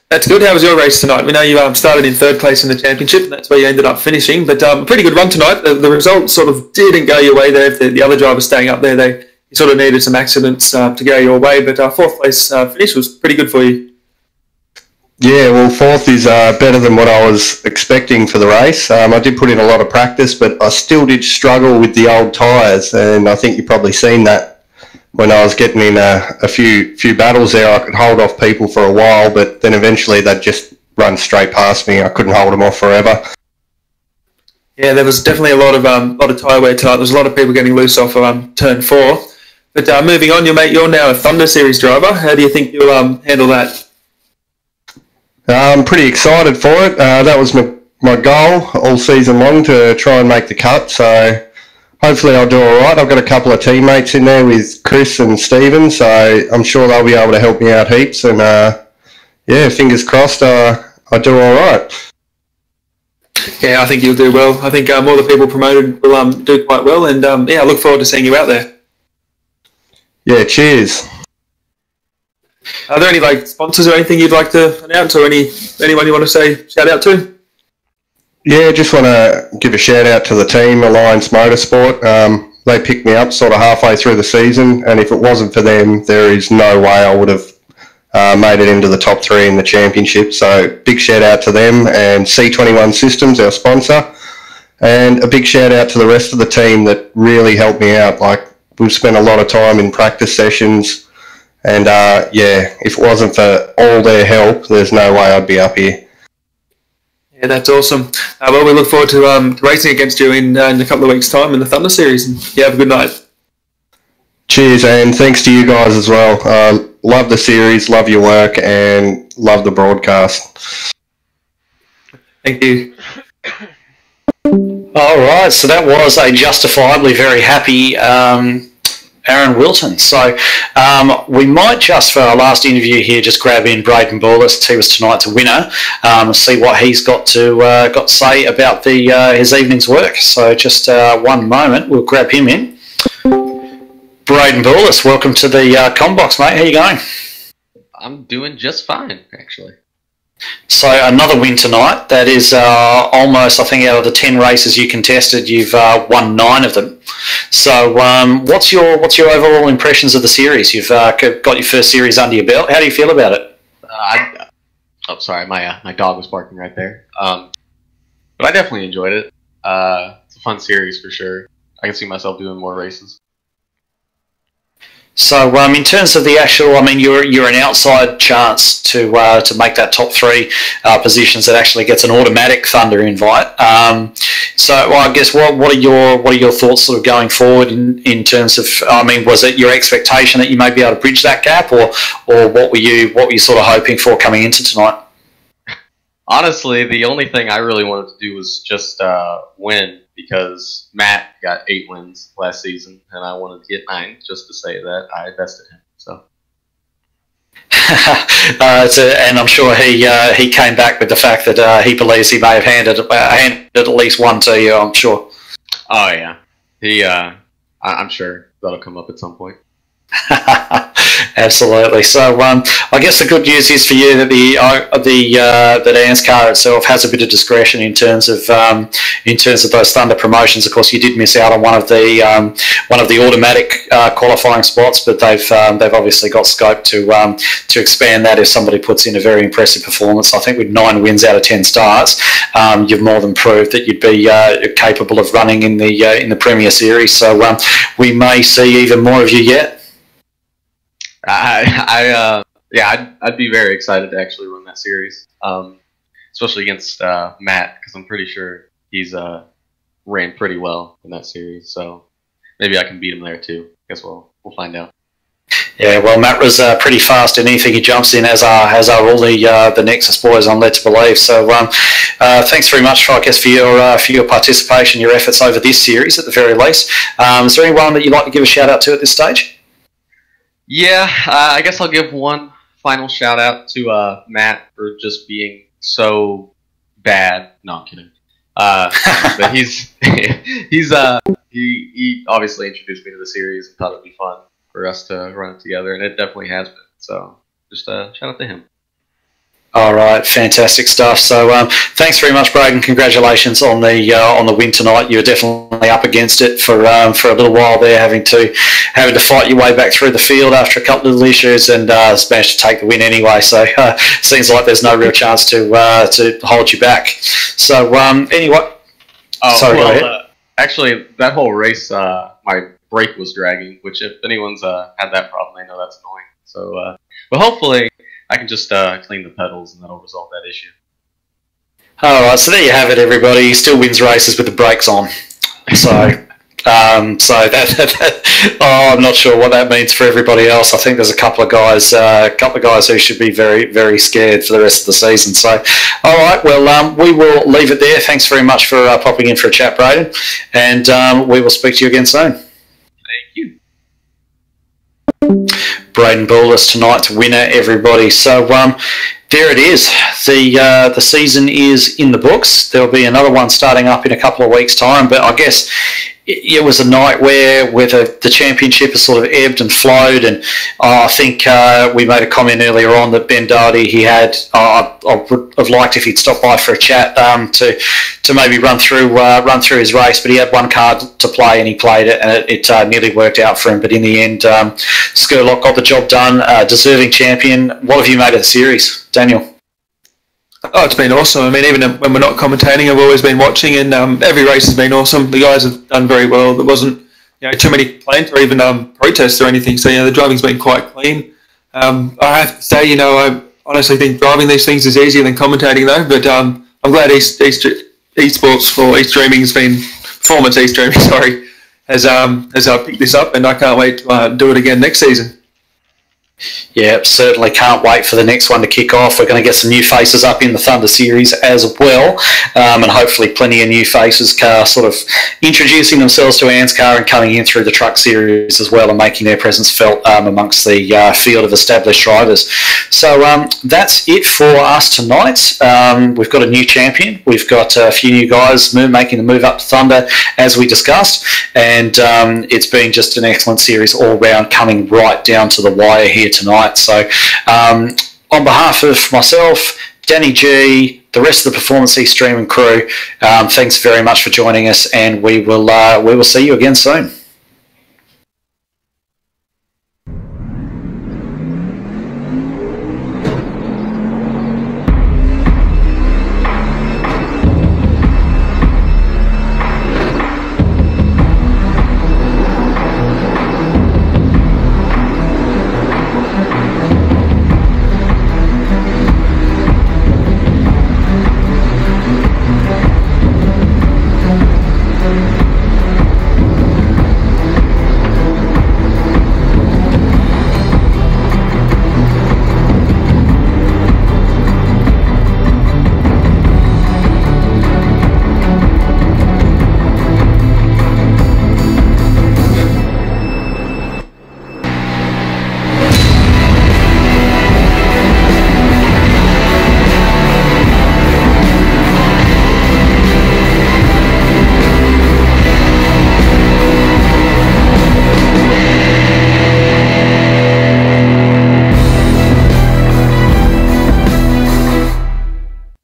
That's good. How was your race tonight? We know you started in 3rd place in the championship, and that's where you ended up finishing. But a pretty good run tonight. The result sort of didn't go your way there. If the other drivers staying up there, you sort of needed some accidents to go your way. But 4th place finish was pretty good for you. Yeah, well, 4th is better than what I was expecting for the race. I did put in a lot of practice, but I still did struggle with the old tyres, and I think you've probably seen that when I was getting in a few battles there. I could hold off people for a while, but then eventually they'd just run straight past me. I couldn't hold them off forever. Yeah, there was definitely a lot of tyre wear tonight. There was a lot of people getting loose off of turn 4. But moving on, you're now a Thunder Series driver. How do you think you'll handle that? I'm pretty excited for it. That was my goal all season long, to try and make the cut. So hopefully I'll do all right. I've got a couple of teammates in there with Chris and Stephen, so I'm sure they'll be able to help me out heaps. And yeah, fingers crossed I do all right. Yeah, I think you'll do well. I think all the people promoted will do quite well. And I look forward to seeing you out there. Yeah, cheers. Are there any sponsors or anything you'd like to announce, or anyone you want to say shout out to? Yeah, just want to give a shout out to the team, Alliance Motorsport. They picked me up sort of halfway through the season, and if it wasn't for them, there is no way I would have made it into the top 3 in the championship. So big shout out to them, and C21 Systems, our sponsor, and a big shout out to the rest of the team that really helped me out. We've spent a lot of time in practice sessions, And if it wasn't for all their help, there's no way I'd be up here. Yeah, that's awesome. Well, we look forward to racing against you in a couple of weeks' time in the Thunder Series. And have a good night. Cheers, and thanks to you guys as well. Love the series, love your work, and love the broadcast. Thank you. All right, so that was a justifiably very happy Aaron Wilton. So we might just, for our last interview here, just grab in Braden Bullis. He was tonight's winner. See what he's got to say about his evening's work. So just one moment, we'll grab him in. Braden Bullis, welcome to the Combox, mate. How you going? I'm doing just fine, actually. So another win tonight. That is almost, I think, out of the 10 races you contested, you've won 9 of them. So what's your overall impressions of the series? You've got your first series under your belt. How do you feel about it? Sorry, my dog was barking right there. But I definitely enjoyed it. It's a fun series for sure. I can see myself doing more races. So, in terms of the actual, I mean, you're an outside chance to make that top 3 positions. That actually gets an automatic Thunder invite. So, I guess what are your thoughts sort of going forward in terms of? I mean, was it your expectation that you may be able to bridge that gap, or what were you sort of hoping for coming into tonight? Honestly, the only thing I really wanted to do was just win, because Matt got 8 wins last season, and I wanted to get 9 just to say that I bested him. So, and I'm sure he came back with the fact that he believes he may have handed at least one to you. I'm sure. Oh yeah, I'm sure that'll come up at some point. Absolutely. So, I guess the good news is for you that that ANZCAR itself has a bit of discretion in terms of those Thunder promotions. Of course, you did miss out on one of the automatic qualifying spots, but they've obviously got scope to expand that if somebody puts in a very impressive performance. I think with 9 wins out of 10 starts, you've more than proved that you'd be capable of running in the Premier Series. So, we may see even more of you yet. I'd be very excited to actually run that series, especially against Matt, because I'm pretty sure he's ran pretty well in that series. So maybe I can beat him there too. Guess we'll find out. Yeah, well, Matt was pretty fast in anything he jumps in, as are all the Nexus boys, I'm led to believe. So, thanks very much, for your participation, your efforts over this series, at the very least. Is there anyone that you'd like to give a shout out to at this stage? Yeah, I guess I'll give one final shout out to Matt for just being so bad. No, I'm kidding. But he obviously introduced me to the series and thought it'd be fun for us to run it together, and it definitely has been. So just shout out to him. All right, fantastic stuff. So, thanks very much, Braden. Congratulations on the win tonight. You were definitely up against it for a little while there, having to fight your way back through the field after a couple of little issues, and managed to take the win anyway. So, seems like there's no real chance to hold you back. So, anyway, sorry. Go ahead. Actually, that whole race, my brake was dragging, which if anyone's had that problem, they know that's annoying. So, but hopefully I can just clean the pedals and that'll resolve that issue. All right, so there you have it, everybody. He still wins races with the brakes on. So, I'm not sure what that means for everybody else. I think there's a couple of guys who should be very, very scared for the rest of the season. So, all right, well, we will leave it there. Thanks very much for popping in for a chat, Braden, and we will speak to you again soon. Thank you. Braden Bullis, tonight's winner, everybody. So there it is. The season is in the books. There'll be another one starting up in a couple of weeks' time, but I guess it was a night where the championship has sort of ebbed and flowed, and I think we made a comment earlier on that Ben Doherty, he had, I would have liked if he'd stopped by for a chat to maybe run through his race, but he had one card to play and he played it, and it nearly worked out for him, but in the end Skurlock got the job done. Deserving champion. What have you made of the series, Daniel? Oh, it's been awesome. I mean, even when we're not commentating, I've always been watching, and every race has been awesome. The guys have done very well. There wasn't too many complaints or even protests or anything. So the driving's been quite clean. I have to say, I honestly think driving these things is easier than commentating, though. But I'm glad esports or e-streaming has been performance e-streaming. Sorry, has picked this up, and I can't wait to do it again next season. Yeah, certainly can't wait for the next one to kick off. We're going to get some new faces up in the Thunder Series as well, and hopefully plenty of new faces sort of introducing themselves to ANZCAR and coming in through the Truck Series as well and making their presence felt amongst the field of established drivers. So that's it for us tonight. We've got a new champion. We've got a few new guys making the move up to Thunder, as we discussed, and it's been just an excellent series all round, coming right down to the wire here tonight. So on behalf of myself, Danny G, the rest of the Performance E-Streaming crew, thanks very much for joining us, and we will see you again soon.